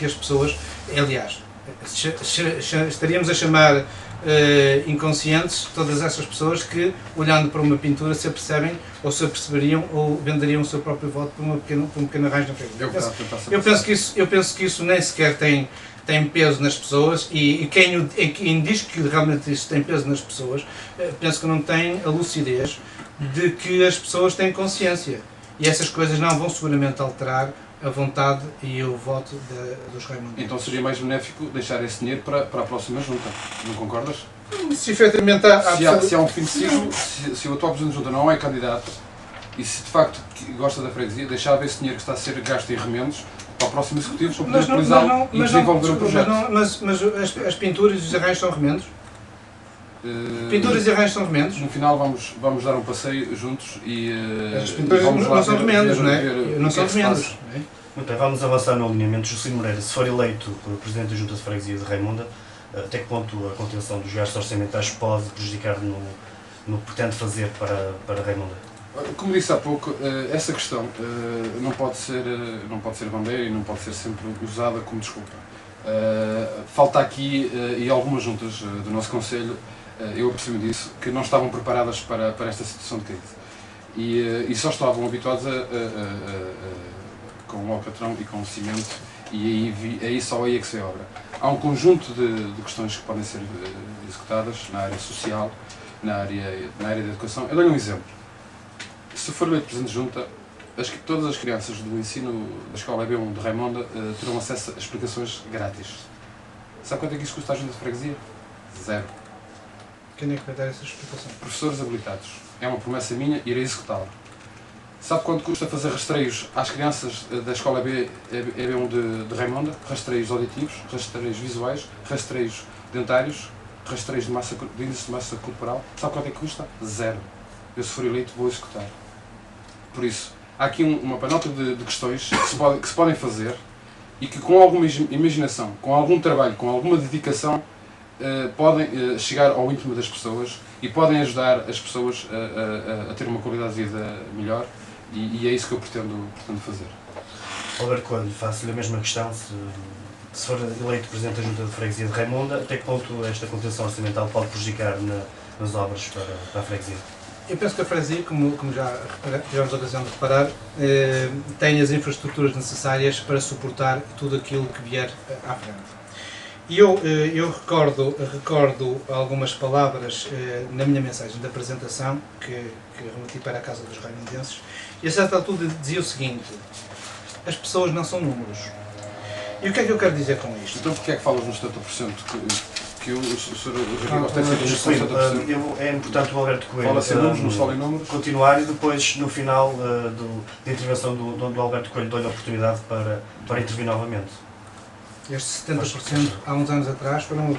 as pessoas... Aliás, estaríamos a chamar inconscientes todas essas pessoas que, olhando para uma pintura, se apercebem ou se aperceberiam ou venderiam o seu próprio voto por um pequeno arranjo na freguesia. Eu penso que isso nem sequer tem peso nas pessoas, e quem diz que realmente isso tem peso nas pessoas, penso que não tem a lucidez de que as pessoas têm consciência, e essas coisas não vão seguramente alterar a vontade e o voto dos raimundenses. Então seria mais benéfico deixar esse dinheiro para a próxima junta, não concordas? Se efetivamente se há um fim de ciclo, se o atual Presidente da Junta não é candidato, e se de facto gosta da freguesia, deixava esse dinheiro que está a ser gasto em remendos para o próximo executivo para poder utilizá-lo e desenvolver o projeto. Mas as pinturas e os arranjos são remendos? Pinturas e arranjos são remendos? No final vamos dar um passeio juntos e as pinturas não são remendos, não é? Não são remendos. Muito bem, vamos avançar no alinhamento. Juscelino Moreira, se for eleito Presidente da Junta de Freguesia de Raimunda, até que ponto a contenção dos gastos orçamentais pode prejudicar no que pretende fazer para Raimunda? Como disse há pouco, essa questão não pode ser bandeira e não pode ser sempre usada como desculpa. Falta aqui, e algumas juntas do nosso Conselho, eu apercebi disso, que não estavam preparadas para esta situação de crise. E só estavam habituados com o alcatrão e com o cimento, e aí só aí é que se obra. Há um conjunto de questões que podem ser executadas na área social, na área da educação. Eu dou-lhe um exemplo. Se for eleito Presidente de Junta, todas as crianças do ensino da Escola B1 de Raimonda terão acesso a explicações grátis. Sabe quanto é que isso custa à Junta de Freguesia? 0. Quem é que vai dar essa explicação? Professores habilitados. É uma promessa minha, irei executá-la. Sabe quanto custa fazer rastreios às crianças da Escola B1 de Raimonda? Rastreios auditivos, rastreios visuais, rastreios dentários, rastreios de índice de massa corporal. Sabe quanto é que custa? 0. Eu, se for eleito, vou executar. Por isso, há aqui uma panóplia de questões que se podem fazer e que, com alguma imaginação, com algum trabalho, com alguma dedicação, podem chegar ao íntimo das pessoas e podem ajudar as pessoas a ter uma qualidade de vida melhor, e é isso que eu pretendo fazer. Alberto Coelho, faço-lhe a mesma questão. Se for eleito Presidente da Junta de Freguesia de Raimunda, até que ponto esta contenção orçamental pode prejudicar nas obras para a freguesia? Eu penso que a freguesia, como já tivemos a ocasião de reparar, tem as infraestruturas necessárias para suportar tudo aquilo que vier à frente. E eu recordo algumas palavras na minha mensagem de apresentação, que remeti para a Casa dos Raimundenses, e a certa altura dizia o seguinte: as pessoas não são números. E o que é que eu quero dizer com isto? Então porquê é que falas nos 70%? Que o Sr. Joaquim Costa tem sido nos 70%? É importante o Alberto Coelho fala-se em números, não se fala em números. Continuar, e depois, no final da intervenção do Alberto Coelho, dou-lhe a oportunidade para intervir novamente. Estes 70%, há uns anos atrás, foram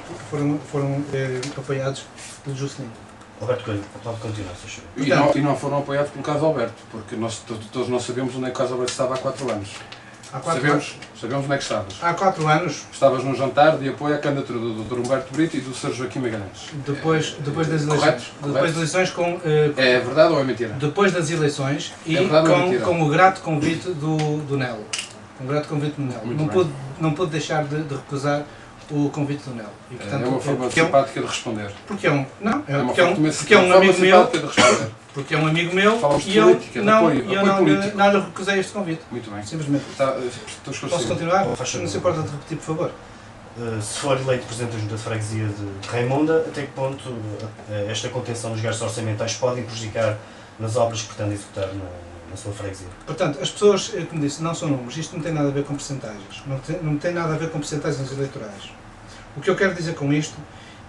apoiados pelo Juscelino. Alberto Coelho, pode continuar, se achou. E não foram apoiados pelo caso Alberto, porque todos nós sabemos onde é que o caso Alberto estava há 4 anos. Sabemos onde é que estavas. Há 4 anos. Estavas num jantar de apoio à candidatura do Dr. Humberto Brito e do Sr. Joaquim Magalhães. Depois das eleições. Correto? Depois das eleições com... É verdade ou é mentira? Depois das eleições e com o grato convite do Nelo. Um grato convite do Nelo. Não pude deixar de recusar o convite do Nelo. E, portanto, é uma forma simpática de responder. Porque é um... Não, é uma porque é um amigo meu. Porque é um amigo meu e eu não lhe recusei este convite. Muito bem. Simplesmente. Posso continuar? Não se importa de repetir, por favor. Se for eleito Presidente da Junta de Freguesia de Raimunda, até que ponto esta contenção dos gastos orçamentais pode prejudicar nas obras que pretende executar na sua freguesia? Portanto, as pessoas, como disse, não são números. Isto não tem nada a ver com percentagens. Não tem nada a ver com percentagens eleitorais. O que eu quero dizer com isto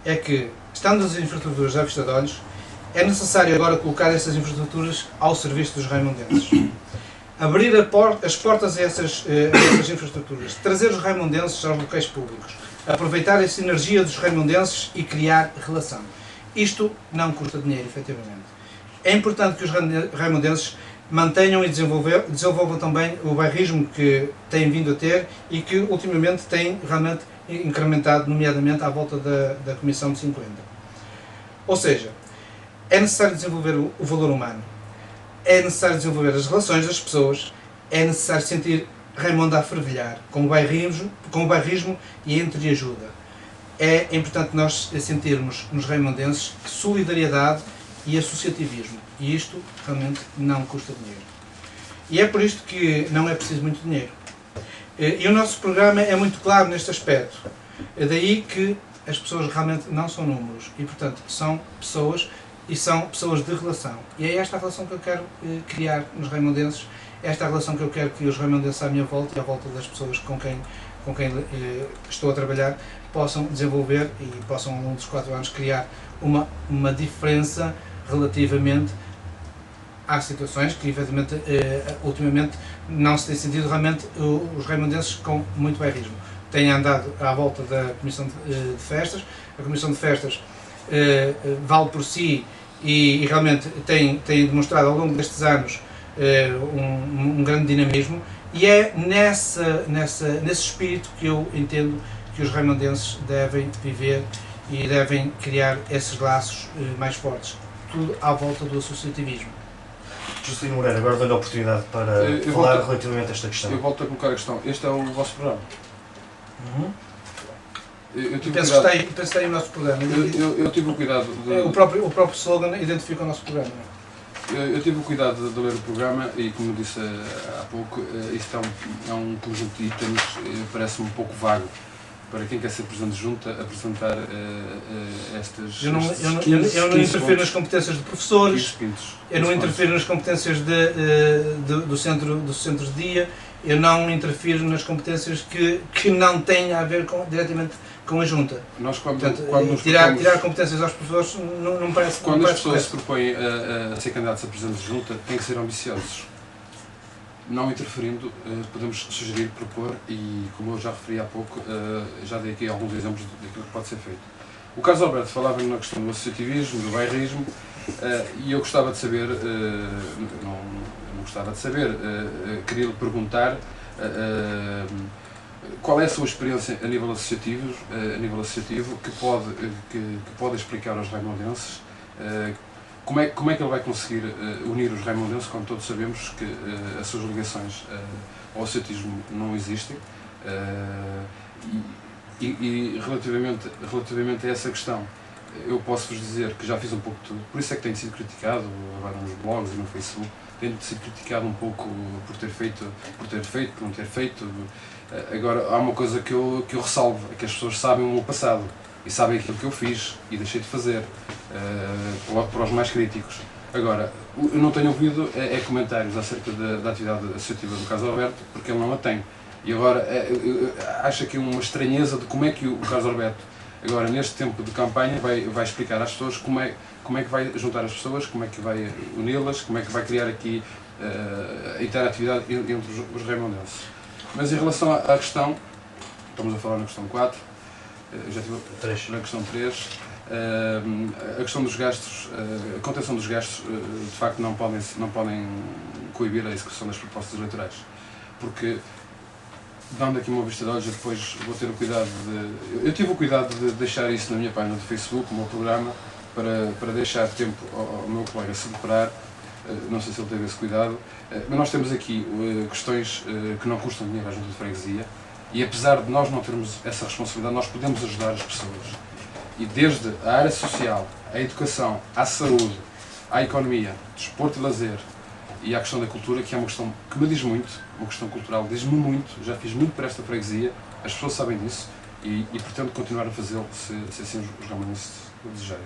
é que, estando as infraestruturas à vista de olhos, é necessário agora colocar essas infraestruturas ao serviço dos raimundenses. Abrir as portas a essas infraestruturas, trazer os raimundenses aos locais públicos, aproveitar essa energia dos raimundenses e criar relação. Isto não custa dinheiro, efetivamente. É importante que os raimundenses mantenham e desenvolvam também o bairrismo que têm vindo a ter e que ultimamente têm realmente incrementado, nomeadamente à volta da Comissão de 50. Ou seja, é necessário desenvolver o valor humano, é necessário desenvolver as relações das pessoas, é necessário sentir Raimonda a fervilhar com o bairrismo e a entreajuda. é importante nós sentirmos nos raimondenses solidariedade e associativismo. E isto realmente não custa dinheiro. E é por isto que não é preciso muito dinheiro. E o nosso programa é muito claro neste aspecto. É daí que as pessoas realmente não são números. E, portanto, são pessoas e são pessoas de relação. E é esta a relação que eu quero criar nos raimondenses. Esta é a relação que eu quero que os raimondenses à minha volta e à volta das pessoas com quem estou a trabalhar possam desenvolver e possam, ao longo dos 4 anos, criar uma diferença relativamente às situações que, efetivamente, ultimamente não se tem sentido realmente os raimondenses com muito bairrismo. Têm andado à volta da Comissão de Festas. A Comissão de Festas vale por si e realmente tem demonstrado ao longo destes anos um grande dinamismo, e é nesse espírito que eu entendo que os raimondenses devem viver e devem criar esses laços mais fortes, tudo à volta do associativismo. Juscelino Moreira, agora dou-lhe a oportunidade para falar relativamente a esta questão. Eu volto a colocar a questão. Este é o vosso programa? Uhum. Penso que está aí o nosso programa. Eu tive o cuidado de... O próprio slogan identifica o nosso programa. Eu tive o cuidado de ler o programa e, como disse há pouco, isto é um conjunto de itens, parece-me um pouco vago para quem quer ser presidente de junta apresentar estas... Eu não interfiro nas competências de professores, eu não interfiro nas competências do centro de dia, eu não interfiro nas competências que não têm a ver diretamente com a junta. Nós, portanto, tirar competências aos professores não me parece. Quando as pessoas se propõem a ser candidatos a presidente de junta, têm que ser ambiciosos. Não interferindo, podemos sugerir, propor e, como eu já referi há pouco, já dei aqui alguns exemplos daquilo que pode ser feito. O Carlos Alberto falava na questão do associativismo, do bairrismo, e eu gostava de saber, não gostava de saber, queria-lhe perguntar qual é a sua experiência a nível associativo que pode explicar aos raimondenses como é que ele vai conseguir unir os raimondenses, quando todos sabemos que as suas ligações ao associativismo não existem. E relativamente a essa questão, eu posso-vos dizer que já fiz um pouco de tudo, por isso é que tenho sido criticado agora nos blogs e no Facebook, tenho sido criticado um pouco por ter feito, por não ter feito. Agora, há uma coisa que eu ressalvo, é que as pessoas sabem o meu passado e sabem aquilo que eu fiz e deixei de fazer, para os mais críticos. Agora, eu não tenho ouvido comentários acerca da atividade associativa do Carlos Alberto, porque ele não a tem. E agora, acho aqui uma estranheza de como é que o Carlos Alberto, agora neste tempo de campanha, vai explicar às pessoas como é que vai juntar as pessoas, como é que vai uni-las, como é que vai criar aqui a interatividade entre os raimondenses. Mas em relação à questão, estamos a falar na questão 4, já tive na questão 3, a questão dos gastos, a contenção dos gastos, de facto não podem coibir a execução das propostas eleitorais, porque, dando aqui uma vista de olhos, eu depois vou ter o cuidado eu tive o cuidado de deixar isso na minha página do Facebook, o meu programa, para deixar tempo ao meu colega se deparar. Não sei se ele teve esse cuidado, mas nós temos aqui questões que não custam dinheiro à junta de freguesia, e apesar de nós não termos essa responsabilidade, nós podemos ajudar as pessoas. E desde a área social, à educação, à saúde, à economia, desporto e lazer, e à questão da cultura, que é uma questão que me diz muito, uma questão cultural diz-me muito, já fiz muito para esta freguesia, as pessoas sabem disso, e pretendo continuar a fazê-lo se assim os raimondenses o desejarem.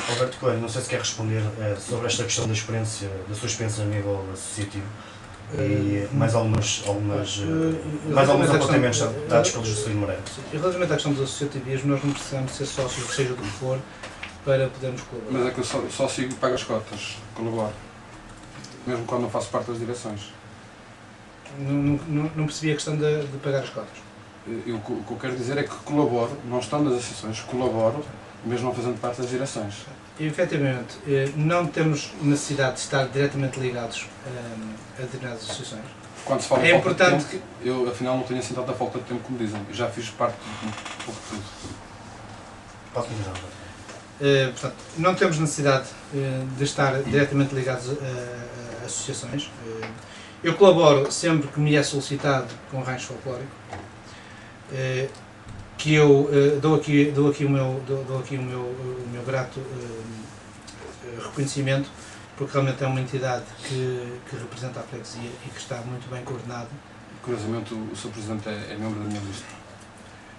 Alberto Coelho, não sei se quer responder sobre esta questão da sua experiência a nível associativo e mais alguns apontamentos dados pelo Juscelino Moreira. Relativamente à questão do associativismo, nós não precisamos ser sócios, seja do que for, para podermos colaborar. Mas é que eu só sigo e pago as cotas, colaboro, mesmo quando não faço parte das direções. Não percebi a questão de pagar as cotas. O que eu quero dizer é que colaboro, não estando nas associações, colaboro, mesmo não fazendo parte das direções. Efetivamente, não temos necessidade de estar diretamente ligados a determinadas associações. Quando se fala de falta de tempo, eu afinal não tenho assim tanta falta de tempo como dizem. Eu já fiz parte de um pouco de tudo. Pode continuar. Portanto, não temos necessidade de estar diretamente ligados a associações. Eu colaboro sempre que me é solicitado com o rancho folclórico. que eu dou aqui o meu grato reconhecimento, porque realmente é uma entidade que representa a freguesia e que está muito bem coordenado. Curiosamente, o Sr. Presidente é membro da minha lista,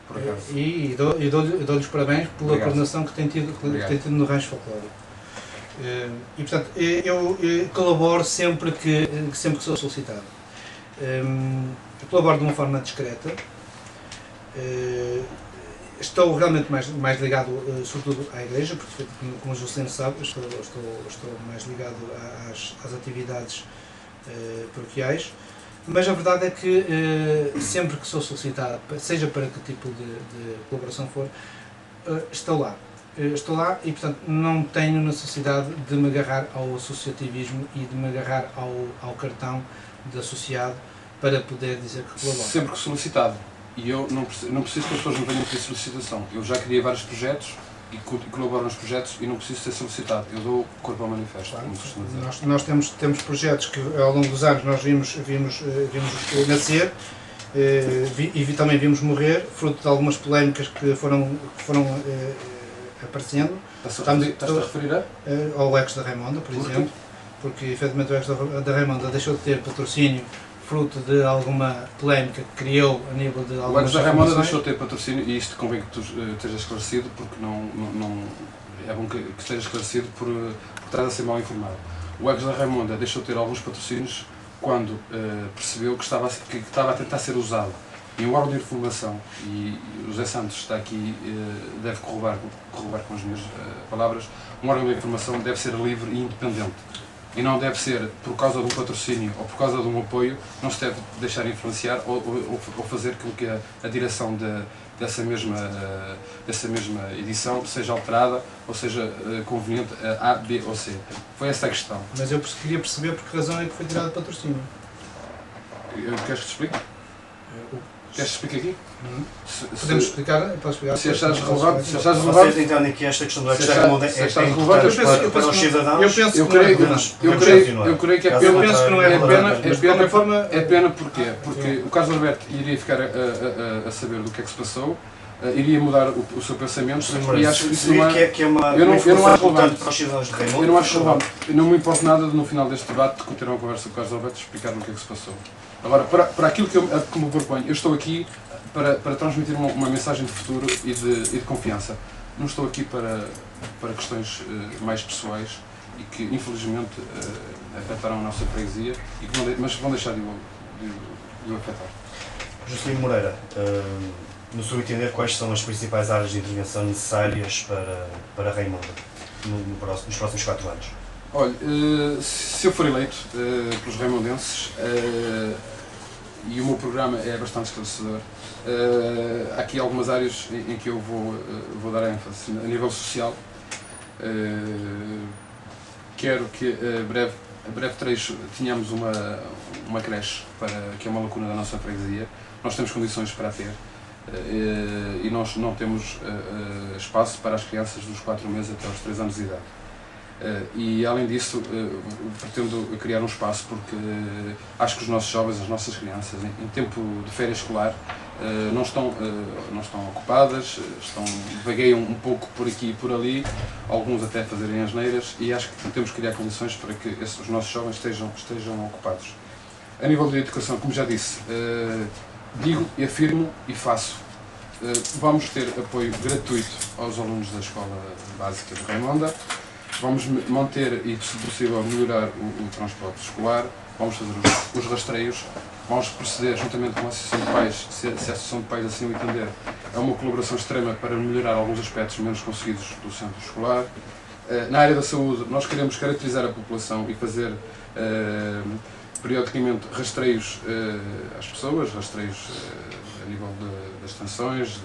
por acaso. E dou-lhes parabéns pela Obrigado. Coordenação que tem tido no rancho folclórico. E portanto, eu colaboro sempre que sou solicitado. Eu colaboro de uma forma discreta. Estou realmente mais ligado, sobretudo, à Igreja, porque, como o Juscelino sabe, estou mais ligado às atividades paroquiais, mas a verdade é que sempre que sou solicitado, seja para que tipo de colaboração for, estou lá. Estou lá e, portanto, não tenho necessidade de me agarrar ao associativismo e de me agarrar ao cartão de associado para poder dizer que colaboro. Sempre que solicitado. E eu não preciso que as pessoas me venham pedir solicitação. Eu já criei vários projetos e colaboro nos projetos e não preciso ser solicitado. Eu dou corpo ao manifesto, Claro. como costumo dizer. Nós temos projetos que ao longo dos anos nós vimos nascer e também vimos morrer, fruto de algumas polémicas que foram aparecendo. Estás-te a referir ao Ex da Raimonda, por exemplo, porque efetivamente o Ex da Raimonda deixou de ter patrocínio fruto de alguma polémica que criou a nível de algumas... O Ex da Raimonda deixou de ter patrocínio e isto convém que tu estejas esclarecido, porque não é bom que estejas esclarecido por estar a ser mal informado. O Ex da Raimonda deixou de ter alguns patrocínios quando percebeu que estava a tentar ser usado. E um órgão de informação, e o José Santos está aqui, deve corroborar com as minhas palavras, um órgão de informação deve ser livre e independente. E não deve ser, por causa de um patrocínio ou por causa de um apoio, não se deve deixar influenciar ou fazer com que a direção dessa mesma edição seja alterada ou seja conveniente a A, B ou C. Foi essa a questão. Mas eu queria perceber por que razão é que foi tirado o patrocínio. Queres que te explique? Queres que explique aqui? Podemos explicar? Posso explicar? Se achares relevante, Vocês entendem que esta questão do Ex da Raimonda é importante para os cidadãos? Eu creio que é pena porquê? Porque o Carlos Alberto iria ficar a saber do que é que se passou, iria mudar o seu pensamento e acho que isso não é... Eu não acho relevante para os cidadãos de Raimonda. Eu não acho relevante. Eu não me importo nada de, no final deste debate, de ter uma conversa com o Carlos Alberto e explicar o que é que se passou. Agora, para aquilo que me proponho, eu estou aqui para transmitir uma mensagem de futuro e de confiança. Não estou aqui para questões mais pessoais e que, infelizmente, afetarão a nossa freguesia, mas vão deixar de o afetar. Juscelino Moreira, no seu entender, quais são as principais áreas de intervenção necessárias para Raimonda nos próximos 4 anos? Olha, se eu for eleito pelos raimondenses, e o meu programa é bastante esclarecedor, há aqui algumas áreas em que eu vou dar ênfase. A nível social, quero que a breve trecho tenhamos uma creche, que é uma lacuna da nossa freguesia. Nós temos condições para a ter e nós não temos espaço para as crianças dos 4 meses até aos 3 anos de idade. E além disso, pretendo criar um espaço porque acho que os nossos jovens, as nossas crianças, em tempo de férias escolar, não estão ocupadas, vagueiam um pouco por aqui e por ali, alguns até fazerem asneiras, e acho que temos que criar condições para que os nossos jovens estejam ocupados. A nível de educação, como já disse, digo e afirmo e faço. Vamos ter apoio gratuito aos alunos da Escola Básica de Raimonda. Vamos manter e, se possível, melhorar o transporte escolar, vamos fazer os rastreios, vamos proceder juntamente com a Associação de Pais, se a Associação de Pais assim o entender, é uma colaboração extrema para melhorar alguns aspectos menos conseguidos do centro escolar. Na área da saúde, nós queremos caracterizar a população e fazer periodicamente rastreios às pessoas, rastreios a nível das tensões,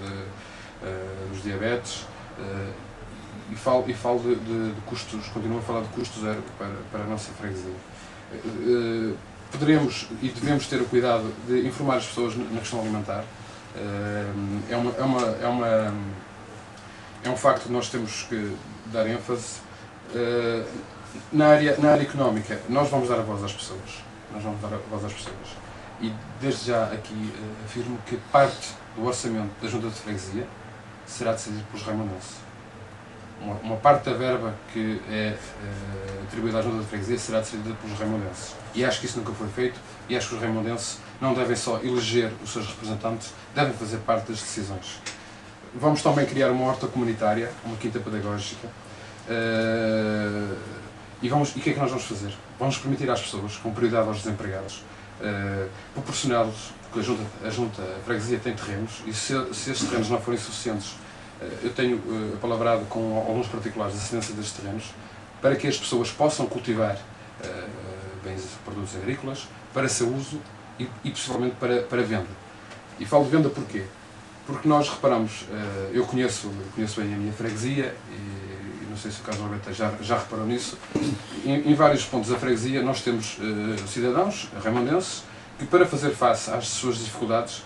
dos diabetes, e falo de custos, continuo a falar de custo zero para a nossa freguesia. Poderemos e devemos ter o cuidado de informar as pessoas na questão alimentar. É um facto que nós temos que dar ênfase. Na área económica, nós vamos dar a voz às pessoas. e desde já aqui afirmo que parte do orçamento da Junta de Freguesia será decidido pelos raimondenses. Uma parte da verba que é atribuída à Junta de Freguesia será decidida pelos raimondenses. E acho que isso nunca foi feito, e acho que os raimondenses não devem só eleger os seus representantes, devem fazer parte das decisões. Vamos também criar uma horta comunitária, uma quinta pedagógica, e o que é que nós vamos fazer? Vamos permitir às pessoas, com prioridade aos desempregados, proporcioná-los, porque a Junta, a Freguesia tem terrenos, e se esses terrenos não forem suficientes, eu tenho palavrado com alguns particulares a cedência destes terrenos, para que as pessoas possam cultivar bens e produtos agrícolas para seu uso e possivelmente para venda. E falo de venda porquê? Porque nós reparamos, eu conheço bem a minha freguesia, e não sei se o Carlos Alberto já reparou nisso, em vários pontos da freguesia nós temos cidadãos raimondenses que, para fazer face às suas dificuldades,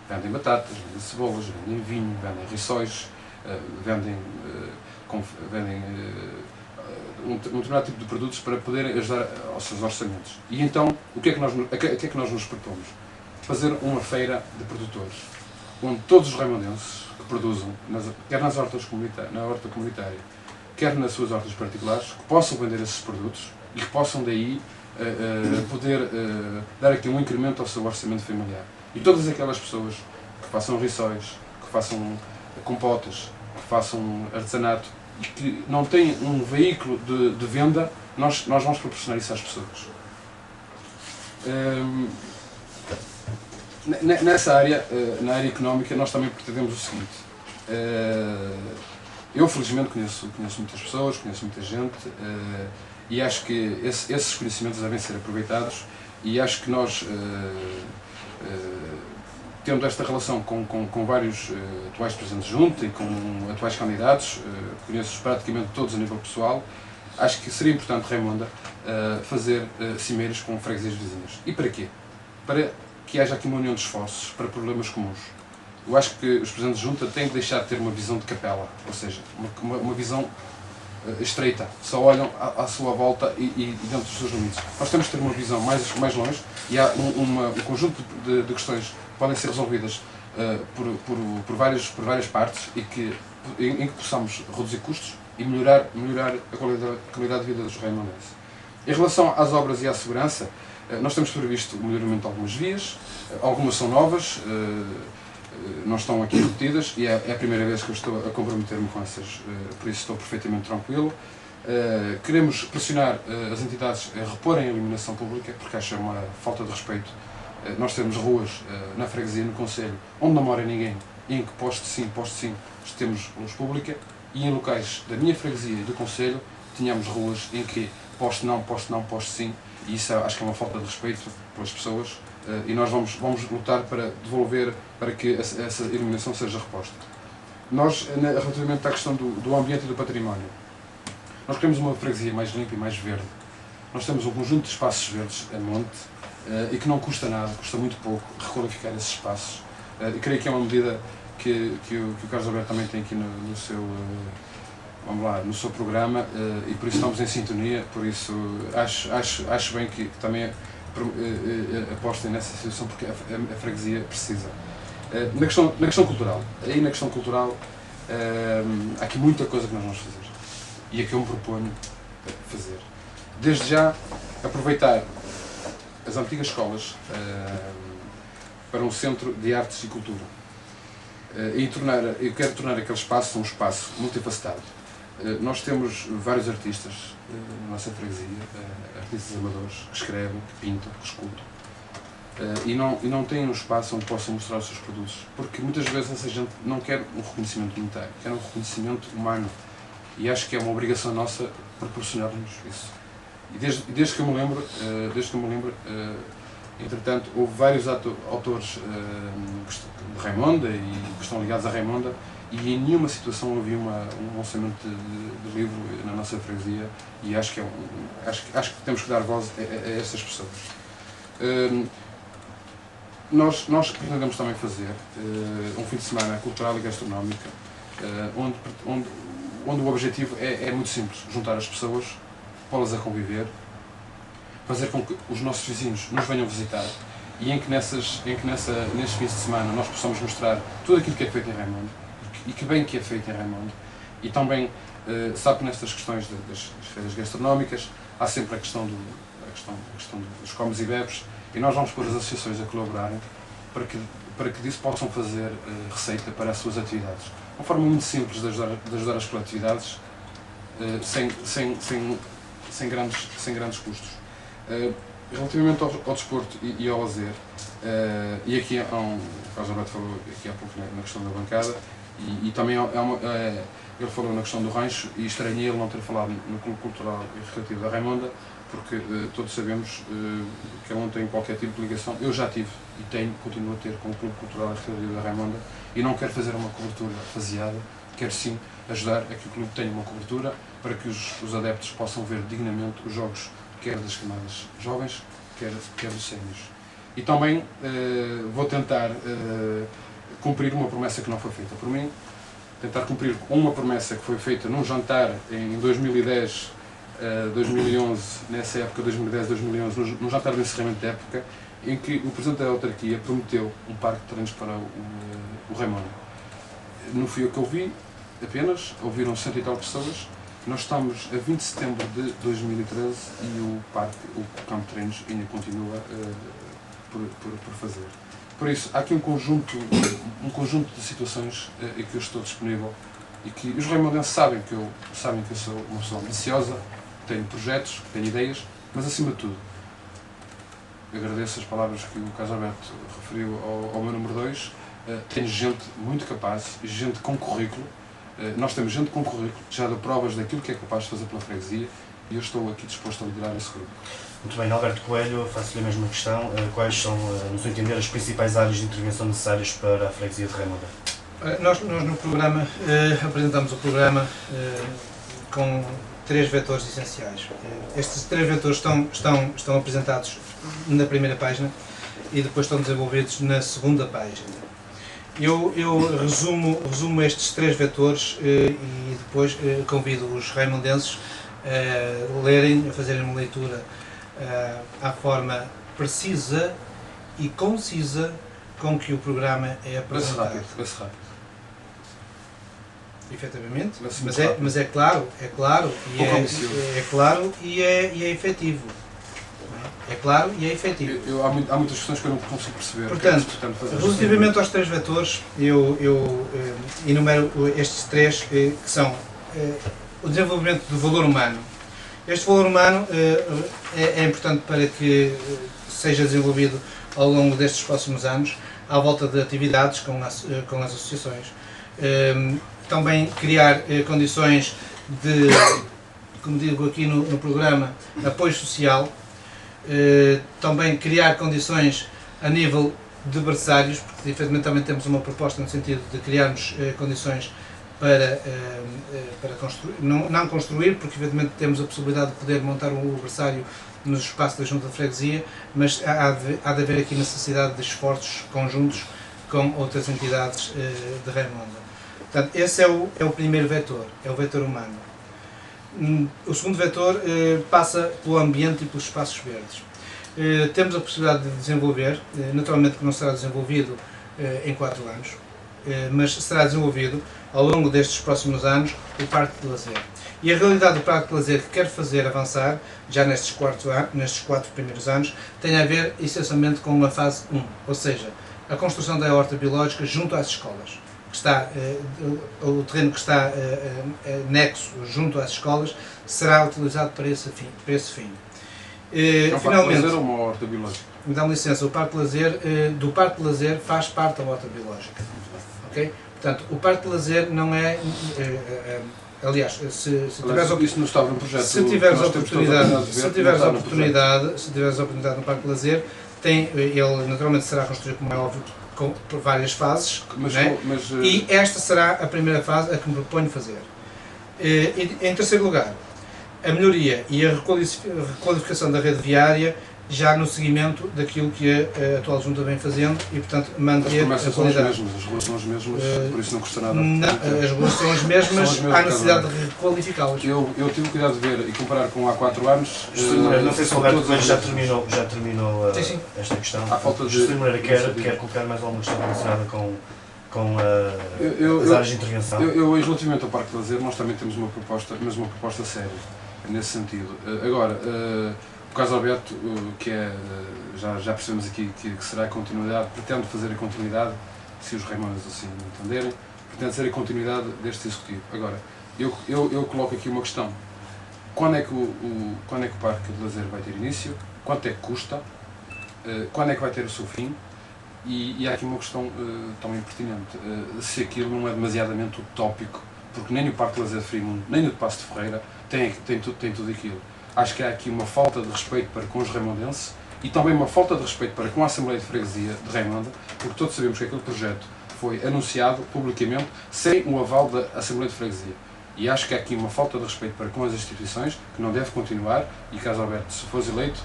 vendem batatas, vendem cebolas, vendem vinho, vendem rissóis, vendem um determinado tipo de produtos para poderem ajudar aos seus orçamentos. E então, o que é que nós nos propomos? Fazer uma feira de produtores, onde todos os raimondenses que produzam, quer nas hortas na horta comunitária, quer nas suas hortas particulares, que possam vender esses produtos e que possam daí poder dar aqui um incremento ao seu orçamento familiar. E todas aquelas pessoas que façam rissóis, que façam compotas, que façam artesanato e que não têm um veículo de venda, nós vamos proporcionar isso às pessoas. Nessa área, na área económica, nós também pretendemos o seguinte. Eu, felizmente, conheço muitas pessoas, conheço muita gente, e acho que esses conhecimentos devem ser aproveitados, e acho que nós, tendo esta relação com vários atuais presidentes de junta e com atuais candidatos, conheço-os praticamente todos a nível pessoal, acho que seria importante, Raimonda, fazer cimeiras com freguesias vizinhas. E para quê? Para que haja aqui uma união de esforços para problemas comuns. Eu acho que os presidentes de junta têm que deixar de ter uma visão de capela, ou seja, uma visão estreita, só olham à sua volta e dentro dos seus limites. Nós temos que ter uma visão mais longe, e há um conjunto de questões que podem ser resolvidas por várias partes em que possamos reduzir custos e melhorar a qualidade de vida dos raimondenses. Em relação às obras e à segurança, nós temos previsto o melhoramento de algumas vias, algumas são novas, não estão aqui repetidas, e é a primeira vez que eu estou a comprometer-me com essas, por isso estou perfeitamente tranquilo. Queremos pressionar as entidades a reporem a iluminação pública, porque acho uma falta de respeito. Nós temos ruas na freguesia, no concelho, onde não mora ninguém, e em que poste sim, temos luz pública, e em locais da minha freguesia e do concelho tínhamos ruas em que poste não, poste sim, e isso acho que é uma falta de respeito pelas pessoas, e nós vamos lutar para devolver, para que essa iluminação seja reposta. Nós, relativamente à questão do ambiente e do património, nós queremos uma freguesia mais limpa e mais verde. Nós temos um conjunto de espaços verdes a monte, e que não custa nada, custa muito pouco requalificar esses espaços. E creio que é uma medida que o Carlos Alberto também tem aqui no seu programa, e por isso estamos em sintonia, por isso acho bem que também apostem nessa situação, porque a freguesia precisa. Na questão cultural, há aqui muita coisa que nós vamos fazer, e é que eu me proponho fazer. Desde já, aproveitar as antigas escolas para um centro de artes e cultura. Eu quero tornar aquele espaço um espaço multifacetado. Nós temos vários artistas na nossa freguesia, artistas amadores, que escrevem, que pintam, que escultam, e não têm um espaço onde possam mostrar os seus produtos, porque muitas vezes essa gente não quer um reconhecimento monetário, quer um reconhecimento humano, e acho que é uma obrigação nossa proporcionar-nos isso. E desde que eu me lembro, entretanto, houve vários autores de Raimonda e que estão ligados a Raimonda, e em nenhuma situação havia um lançamento de livro na nossa freguesia, e acho que temos que dar voz a essas pessoas. Nós pretendemos também fazer um fim de semana cultural e gastronómico, onde o objetivo é muito simples: juntar as pessoas, pô-las a conviver, fazer com que os nossos vizinhos nos venham visitar e em que nestes fins de semana nós possamos mostrar tudo aquilo que é feito em Raimundo e que bem que é feito em Raimundo. E também, sabe que nestas questões das feiras gastronómicas há sempre a questão dos comes e bebes, e nós vamos pôr as associações a colaborarem para que disso possam fazer receita para as suas atividades. Uma forma muito simples de ajudar as coletividades sem grandes custos. Relativamente ao desporto e ao lazer, e aqui há o Carlos Alberto falou aqui há pouco na questão da bancada, e também ele falou na questão do rancho, e estranhei ele não ter falado no Clube Cultural e Recreativo da Raimonda, porque todos sabemos que ele não tem qualquer tipo de ligação. Eu já tive e continuo a ter com o Clube Cultural e Recreativo da Raimonda, e não quero fazer uma cobertura faseada, quero sim ajudar a que o clube tenha uma cobertura para que os adeptos possam ver dignamente os jogos, quer das camadas jovens, quer dos séniores. E também vou tentar cumprir uma promessa que não foi feita por mim, tentar cumprir uma promessa que foi feita num jantar em 2010, 2011, nessa época, 2010-2011, num jantar de encerramento de época, em que o Presidente da Autarquia prometeu um parque de treinos para o Raimundo. Não fui eu que ouvi, apenas, ouviram 100 e tal pessoas. Nós estamos a 20 de setembro de 2013 e o campo de treinos ainda continua por fazer. Por isso, há aqui um conjunto de situações em que eu estou disponível e que os raimondenses sabem que eu sou uma pessoa ambiciosa, tenho projetos, tenho ideias, mas acima de tudo, agradeço as palavras que o Carlos Alberto referiu ao meu número 2, tenho gente muito capaz, gente com currículo. Nós temos gente com currículo, que já deu provas daquilo que é capaz de fazer pela freguesia, e eu estou aqui disposto a liderar esse grupo. Muito bem, Alberto Coelho, faço-lhe a mesma questão. Quais são, no seu entender, as principais áreas de intervenção necessárias para a freguesia de Raimonda? Nós no programa apresentamos o programa com 3 vetores essenciais. Estes 3 vetores estão apresentados na primeira página e depois estão desenvolvidos na segunda página. Eu resumo estes 3 vetores e depois convido os raimondenses a lerem, a fazerem uma leitura à forma precisa e concisa com que o programa é apresentado. Vai-se rápido. Efetivamente, mas é claro e é efetivo. É claro e é efetivo. Há muitas questões que eu não consigo perceber. Portanto, relativamente aos 3 vetores, eu enumero estes 3 que são o desenvolvimento do valor humano. Este valor humano é importante para que seja desenvolvido ao longo destes próximos anos, à volta de atividades com as associações. Também criar condições de, como digo aqui no programa, apoio social. Também criar condições a nível de berçários, porque efetivamente também temos uma proposta no sentido de criarmos condições para construir, não construir, porque efetivamente temos a possibilidade de poder montar um berçário nos espaços da Junta de Freguesia, mas há de haver aqui necessidade de esforços conjuntos com outras entidades de Raimonda. Portanto, esse é o primeiro vetor, é o vetor humano. O segundo vetor passa pelo ambiente e pelos espaços verdes. Temos a possibilidade de desenvolver, naturalmente que não será desenvolvido em 4 anos, mas será desenvolvido ao longo destes próximos anos o Parque de Lazer. E a realidade do Parque de Lazer que quero fazer avançar, já nestes 4 primeiros anos, tem a ver essencialmente com a fase 1, ou seja, a construção da horta biológica junto às escolas. O terreno que está nexo junto às escolas será utilizado para esse fim. É um Parque de Lazer ou uma horta biológica? Me dá-me licença, o Parque de Lazer, do Parque de Lazer faz parte da horta biológica. Okay? Portanto, o Parque de Lazer não é... aliás, se tiveres a oportunidade no Parque de Lazer, ele naturalmente será construído, como é óbvio, por várias fases, e esta será a primeira fase a que me proponho fazer. Em terceiro lugar, a melhoria e a requalificação da rede viária já no seguimento daquilo que a atual Junta vem fazendo e, portanto, manter a As qualidade. ruas são as mesmas, por isso não custa nada. Não, as ruas são as mesmas, há necessidade de requalificá-las. Eu tive o cuidado de ver e comparar com há 4 anos. Não sei se o Roberto Coelho já terminou Sim. esta questão. À falta de... José Moreira quer colocar mais alguma questão relacionada com as áreas de intervenção? Relativamente ao Parque de Lazer, nós também temos uma proposta, mas uma proposta séria, nesse sentido. Agora, o caso Alberto, que já percebemos aqui que será a continuidade, pretende fazer a continuidade, se os Raimundos assim entenderem, pretende ser a continuidade deste Executivo. Agora, eu coloco aqui uma questão. Quando é que o Parque de Lazer vai ter início? Quanto é que custa? Quando é que vai ter o seu fim? E há aqui uma questão também pertinente. Se aquilo não é demasiadamente utópico, porque nem o Parque de Lazer de Frimundo, nem o de Paço de Ferreira tem tudo aquilo. Acho que há aqui uma falta de respeito para com os raimondenses e também uma falta de respeito para com a Assembleia de Freguesia de Raimunda, porque todos sabemos que aquele projeto foi anunciado publicamente sem o aval da Assembleia de Freguesia. E acho que há aqui uma falta de respeito para com as instituições, que não deve continuar, e caso Alberto, se fosse eleito,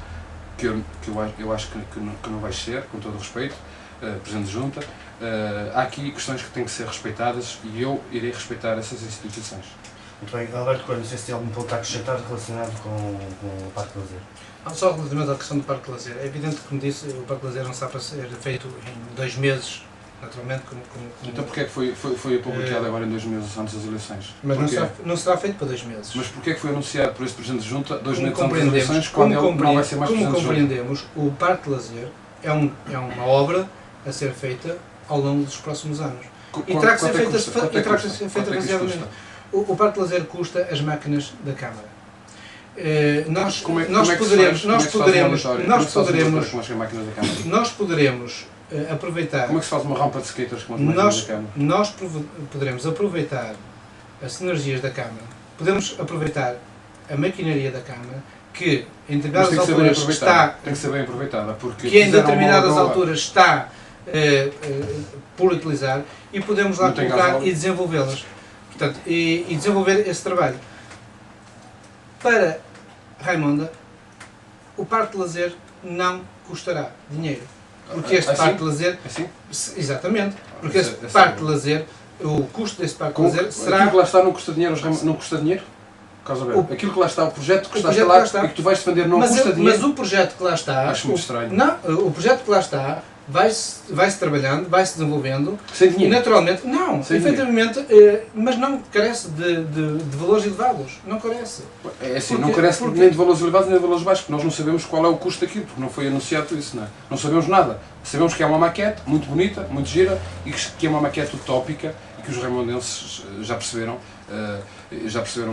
que eu acho que não vai ser, com todo o respeito, Presidente de Junta, há aqui questões que têm que ser respeitadas e eu irei respeitar essas instituições. Muito bem, Alberto Coelho, não sei se tem algum ponto a acrescentar relacionado com o Parque de Lazer. Só relativamente à questão do Parque de Lazer, é evidente que, como disse, o Parque de Lazer não está para ser feito em 2 meses, naturalmente. Então porquê é que foi publicado agora em 2 meses antes das eleições? Mas não será feito para 2 meses. Mas porquê é que foi anunciado por este Presidente de Junta 2 meses antes das compreendemos, eleições, quando ele não vai ser mais como Presidente de Junta? compreendemos, o Parque de Lazer é uma obra a ser feita ao longo dos próximos anos. E terá que ser feita baseadamente. O Parque de Lazer custa as máquinas da Câmara. Nós poderemos aproveitar. Como é que se faz uma rampa de skaters com as máquinas da Câmara? Nós poderemos aproveitar as sinergias da Câmara. Podemos aproveitar a maquinaria da Câmara, que em determinadas alturas está. Tem que ser bem aproveitada, porque que em determinadas alturas está por utilizar e podemos lá colocar e desenvolvê-las. Portanto, e desenvolver esse trabalho. Para Raimunda, o Parque de Lazer não custará dinheiro. Porque este Parque de Lazer... Assim? Exatamente. Porque este Parque de Lazer, o custo deste Parque de Lazer será... Aquilo que lá está não custa dinheiro, não custa dinheiro? Aquilo que lá está, o projeto que está lá e que tu vais defender não custa dinheiro? Mas o projeto que lá está... Acho muito estranho. Não, o projeto que lá está vai-se trabalhando, vai-se desenvolvendo. Sem dinheiro? E naturalmente, não, sem efetivamente, mas não carece de valores elevados. Não carece. É assim, não carece nem de valores elevados nem de valores baixos, porque nós não sabemos qual é o custo daquilo, porque não foi anunciado isso, não é? Não sabemos nada. Sabemos que é uma maquete muito bonita, muito gira, e que é uma maquete utópica, e que os raimondenses já perceberam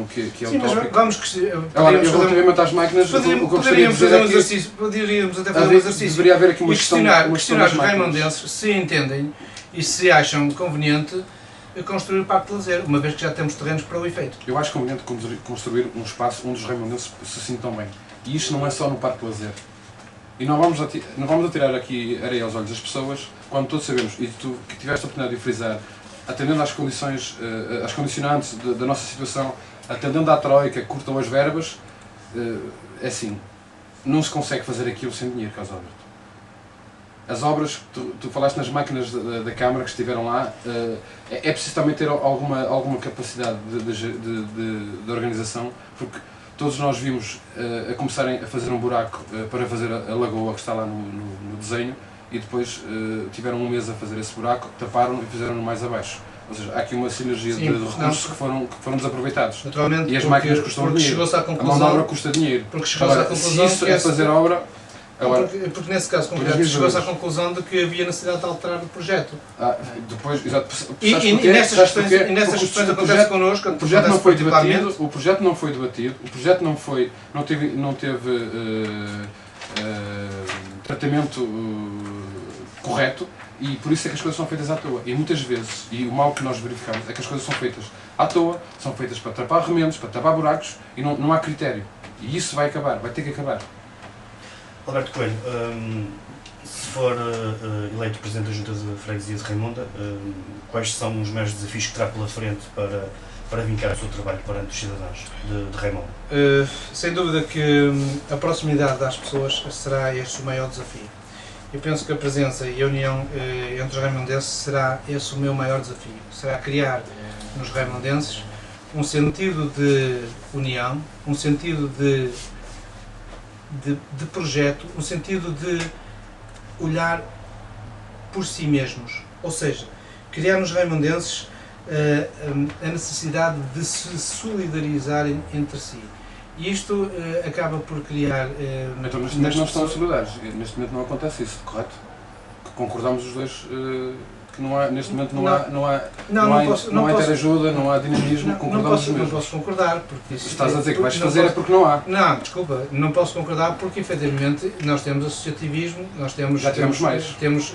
que é sim, utópico. Mas vamos agora, relativamente às máquinas, o que eu gostaria de dizer é que... Poderíamos até fazer um exercício deveria haver aqui uma questionar os raimondenses se entendem e se acham conveniente construir o Parque de Lazer, uma vez que já temos terrenos para o efeito. Eu acho conveniente construir um espaço onde os raimondenses se sintam bem. E isto não é só no Parque de Lazer. E não vamos atirar aqui areia aos olhos das pessoas, quando todos sabemos, e tu que tiveste a oportunidade de frisar, atendendo às condições, às condicionantes da nossa situação, atendendo à troika que cortam as verbas, é assim, não se consegue fazer aquilo sem dinheiro, Carlos Alberto. As obras, tu falaste nas máquinas da Câmara que estiveram lá, é preciso também ter alguma capacidade de organização, porque todos nós vimos a começarem a fazer um buraco para fazer a lagoa que está lá no desenho, e depois tiveram um mês a fazer esse buraco, taparam e fizeram-no mais abaixo. Ou seja, há aqui uma sinergia de recursos que foram desaproveitados. Naturalmente, e as máquinas custam dinheiro. A mão de obra custa dinheiro. Porque chegou-se à conclusão se isso é fazer obra... Agora, porque nesse caso concreto chegou-se à conclusão de que havia necessidade de alterar o projeto. Depois, exato. E nessas questões acontece connosco. O projeto não foi debatido, o projeto não teve tratamento correto, e por isso é que as coisas são feitas à toa. E muitas vezes, e o mal que nós verificamos é que as coisas são feitas à toa, são feitas para tapar remendos, para tapar buracos, e não há critério. E isso vai ter que acabar. Alberto Coelho, se for eleito Presidente da Junta de Freguesia de Raimunda, quais são os maiores desafios que terá pela frente para para vincar o seu trabalho perante os cidadãos de Raimonda? Sem dúvida que a proximidade das pessoas será este o maior desafio. Eu penso que a presença e a união entre os raimondenses será esse o meu maior desafio. Será criar nos raimondenses um sentido de união, um sentido de projeto, um sentido de olhar por si mesmos. Ou seja, criar nos raimondenses a necessidade de se solidarizarem entre si. E isto acaba por criar... Então, neste momento não estão solidários. Neste momento não acontece isso, correto? Concordamos os dois que não há, neste momento não há interajuda, não há dinamismo, concordamos não posso concordar, porque... Estás a dizer que vais fazer é porque não há. Não, desculpa, não posso concordar porque, efetivamente, nós temos associativismo, nós temos... Já tivemos mais. Temos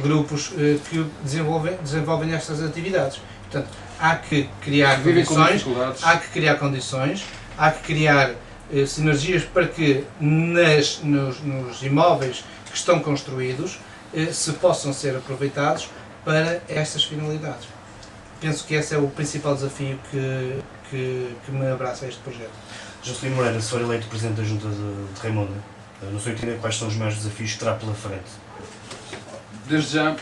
grupos que desenvolvem estas atividades. Portanto, há que criar condições, há que criar sinergias para que nos imóveis que estão construídos se possam ser aproveitados para estas finalidades. Penso que esse é o principal desafio que me abraça a este projeto. Juscelino Moreira, se for eleito Presidente da Junta de Raimonda, no seu entender, quais são os maiores desafios que terá pela frente? Desde já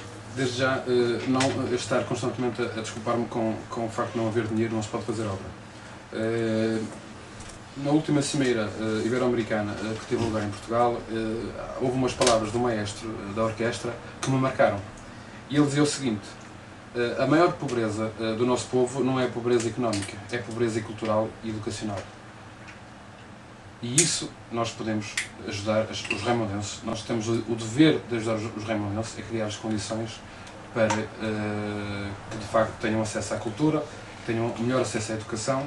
não estar constantemente a desculpar-me com o facto de não haver dinheiro, não se pode fazer obra. Na última cimeira ibero-americana que teve lugar em Portugal, houve umas palavras do maestro da orquestra que me marcaram. E ele dizia o seguinte: a maior pobreza do nosso povo não é a pobreza económica, é a pobreza cultural e educacional. E isso nós podemos ajudar os raimondenses, nós temos o dever de ajudar os raimondenses a criar as condições para que de facto tenham acesso à cultura, tenham melhor acesso à educação,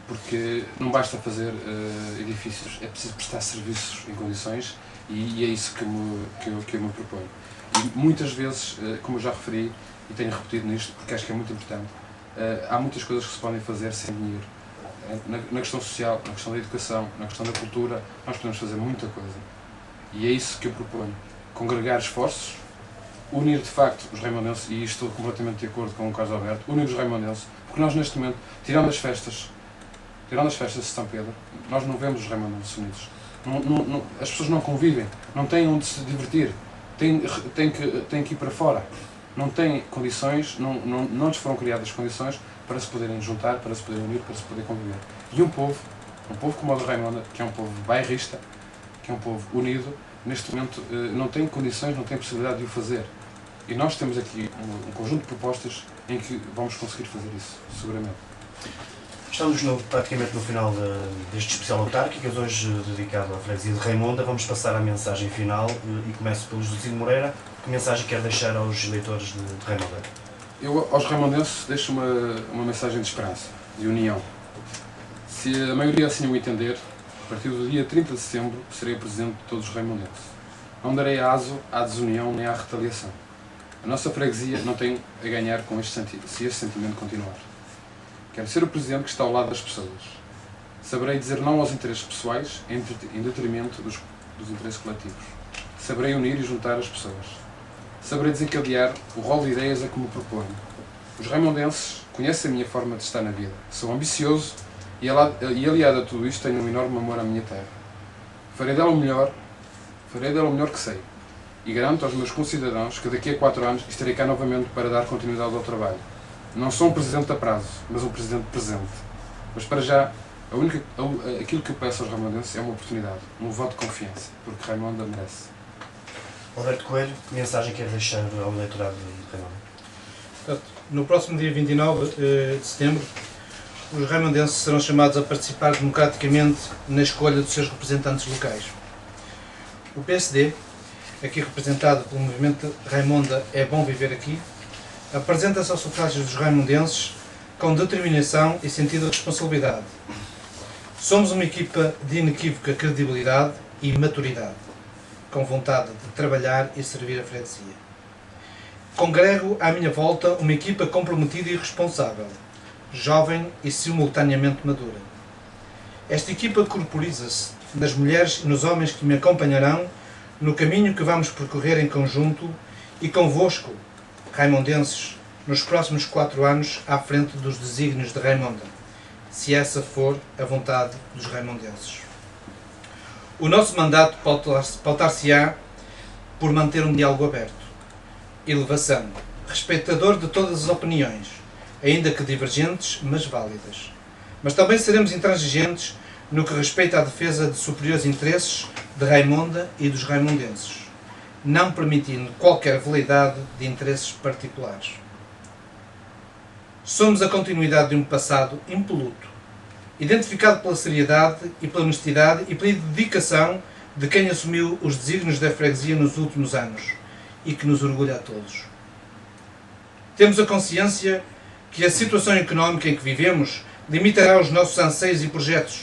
porque não basta fazer edifícios, é preciso prestar serviços em condições e é isso que eu me proponho. E muitas vezes, como eu já referi, e tenho repetido nisto porque acho que é muito importante, há muitas coisas que se podem fazer sem dinheiro. Na questão social, na questão da educação, na questão da cultura, nós podemos fazer muita coisa. E é isso que eu proponho. Congregar esforços, unir de facto os raimondenses, e estou completamente de acordo com o Carlos Alberto, unir os raimondenses, porque nós neste momento, tirando as festas de São Pedro, nós não vemos os raimondenses unidos. As pessoas não convivem, não têm onde se divertir, têm que ir para fora. Não têm condições, não lhes foram criadas condições para se poderem juntar, para se poderem unir, para se poder conviver. E um povo como o de Raimonda, que é um povo bairrista, que é um povo unido, neste momento não tem condições, não tem possibilidade de o fazer. E nós temos aqui um conjunto de propostas em que vamos conseguir fazer isso, seguramente. Estamos praticamente no final deste especial autárquicas, hoje dedicado à freguesia de Raimonda. Vamos passar à mensagem final e começo pelo Juscelino Moreira. Que mensagem quer deixar aos eleitores de Raimonda? Eu, aos raimondenses, deixo uma mensagem de esperança, de união. Se a maioria assim o entender, a partir do dia 30 de setembro serei o presidente de todos os raimondenses. Não darei aso à desunião nem à retaliação. A nossa freguesia não tem a ganhar com se este sentimento continuar. Quero ser o presidente que está ao lado das pessoas. Saberei dizer não aos interesses pessoais em detrimento dos interesses coletivos. Saberei unir e juntar as pessoas. Saberei desencadear o rol de ideias a que me proponho. Os raimondenses conhecem a minha forma de estar na vida. Sou ambicioso e aliado a tudo isto tenho um enorme amor à minha terra. Farei dela o melhor que sei. E garanto aos meus concidadãos que daqui a 4 anos estarei cá novamente para dar continuidade ao trabalho. Não sou um presidente a prazo, mas um presidente presente. Mas para já, aquilo que eu peço aos raimondenses é uma oportunidade, um voto de confiança, porque Raimonda merece. Alberto Coelho, que mensagem quer deixar ao eleitorado de Raimonda? No próximo dia 29 de setembro, os raimondenses serão chamados a participar democraticamente na escolha dos seus representantes locais. O PSD, aqui representado pelo movimento Raimonda É Bom Viver Aqui, apresenta-se aos sufrágios dos raimondenses com determinação e sentido de responsabilidade. Somos uma equipa de inequívoca credibilidade e maturidade, com vontade de trabalhar e servir a freguesia. Congrego à minha volta uma equipa comprometida e responsável, jovem e simultaneamente madura. Esta equipa corporiza-se nas mulheres e nos homens que me acompanharão no caminho que vamos percorrer em conjunto e convosco, raimondenses, nos próximos 4 anos à frente dos desígnios de Raimonda, se essa for a vontade dos raimondenses. O nosso mandato pautar-se-á por manter um diálogo aberto, elevação, respeitador de todas as opiniões, ainda que divergentes, mas válidas. Mas também seremos intransigentes no que respeita à defesa de superiores interesses de Raimonda e dos raimondenses, não permitindo qualquer veleidade de interesses particulares. Somos a continuidade de um passado impoluto, identificado pela seriedade e pela honestidade e pela dedicação de quem assumiu os desígnios da freguesia nos últimos anos e que nos orgulha a todos. Temos a consciência que a situação económica em que vivemos limitará os nossos anseios e projetos.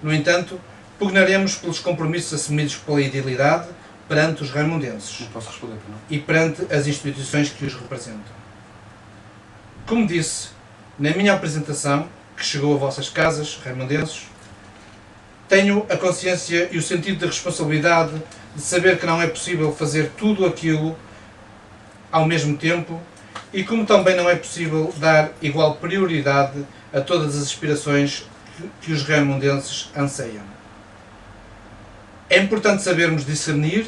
No entanto, pugnaremos pelos compromissos assumidos pela idilidade perante os raimondenses Não posso responder, não? e perante as instituições que os representam. Como disse na minha apresentação, que chegou a vossas casas, raimondenses, tenho a consciência e o sentido de responsabilidade de saber que não é possível fazer tudo aquilo ao mesmo tempo e como também não é possível dar igual prioridade a todas as aspirações que os raimondenses anseiam. É importante sabermos discernir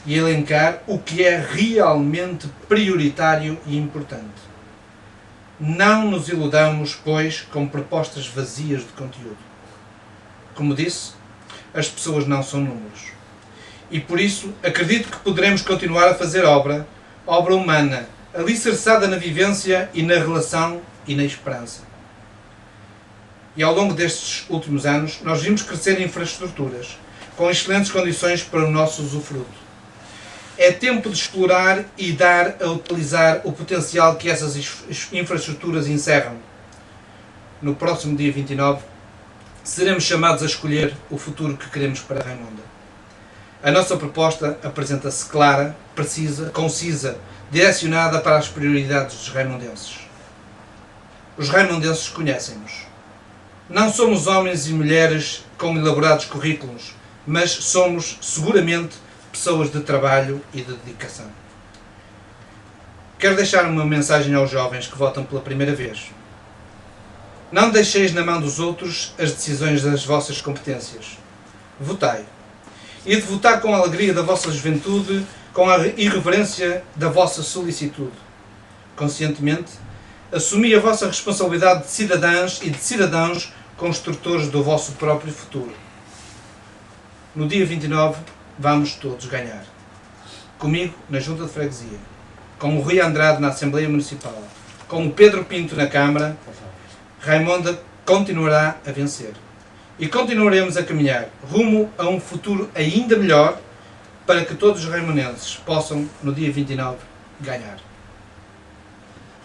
e elencar o que é realmente prioritário e importante. Não nos iludamos, pois, com propostas vazias de conteúdo. Como disse, as pessoas não são números. E por isso acredito que poderemos continuar a fazer obra humana, alicerçada na vivência e na relação e na esperança. E ao longo destes últimos anos, nós vimos crescer infraestruturas, com excelentes condições para o nosso usufruto. É tempo de explorar e dar a utilizar o potencial que essas infraestruturas encerram. No próximo dia 29, seremos chamados a escolher o futuro que queremos para Raimonda. A nossa proposta apresenta-se clara, precisa, concisa, direcionada para as prioridades dos raimondenses. Os raimondenses conhecem-nos. Não somos homens e mulheres com elaborados currículos, mas somos, seguramente, pessoas de trabalho e de dedicação. Quero deixar uma mensagem aos jovens que votam pela primeira vez. Não deixeis na mão dos outros as decisões das vossas competências. Votai. E de votar com a alegria da vossa juventude, com a irreverência da vossa solicitude. Conscientemente, assumi a vossa responsabilidade de cidadãs e de cidadãos construtores do vosso próprio futuro. No dia 29, vamos todos ganhar. Comigo, na Junta de Freguesia, com o Rui Andrade na Assembleia Municipal, com o Pedro Pinto na Câmara, Raimonda continuará a vencer. E continuaremos a caminhar rumo a um futuro ainda melhor para que todos os raimonenses possam, no dia 29, ganhar.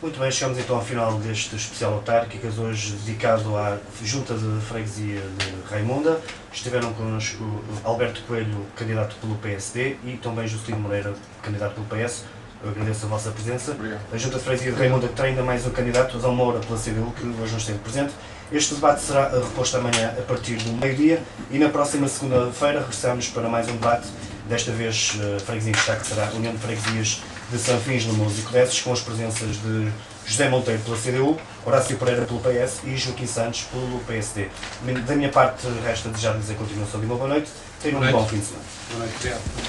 Muito bem, chegamos então ao final deste especial autárquicas, hoje dedicado à Junta de Freguesia de Raimonda. Estiveram connosco Alberto Coelho, candidato pelo PSD, e também Juscelino Moreira, candidato pelo PS. Eu agradeço a vossa presença. Obrigado. A Junta de Freguesia de Raimonda terá ainda mais um candidato, João Moura, pela CDU, que hoje não esteve presente. Este debate será reposto amanhã a partir do meio-dia e na próxima segunda-feira regressamos para mais um debate, desta vez Freguesia em Destaque será a União de Freguesias de Sanfins, Limões e Codesses, com as presenças de José Monteiro pela CDU, Horácio Pereira pelo PS e Joaquim Santos pelo PSD. Da minha parte, resta desejar-lhes a continuação de uma boa noite. Tenham um bom fim de semana. Boa noite. Obrigado.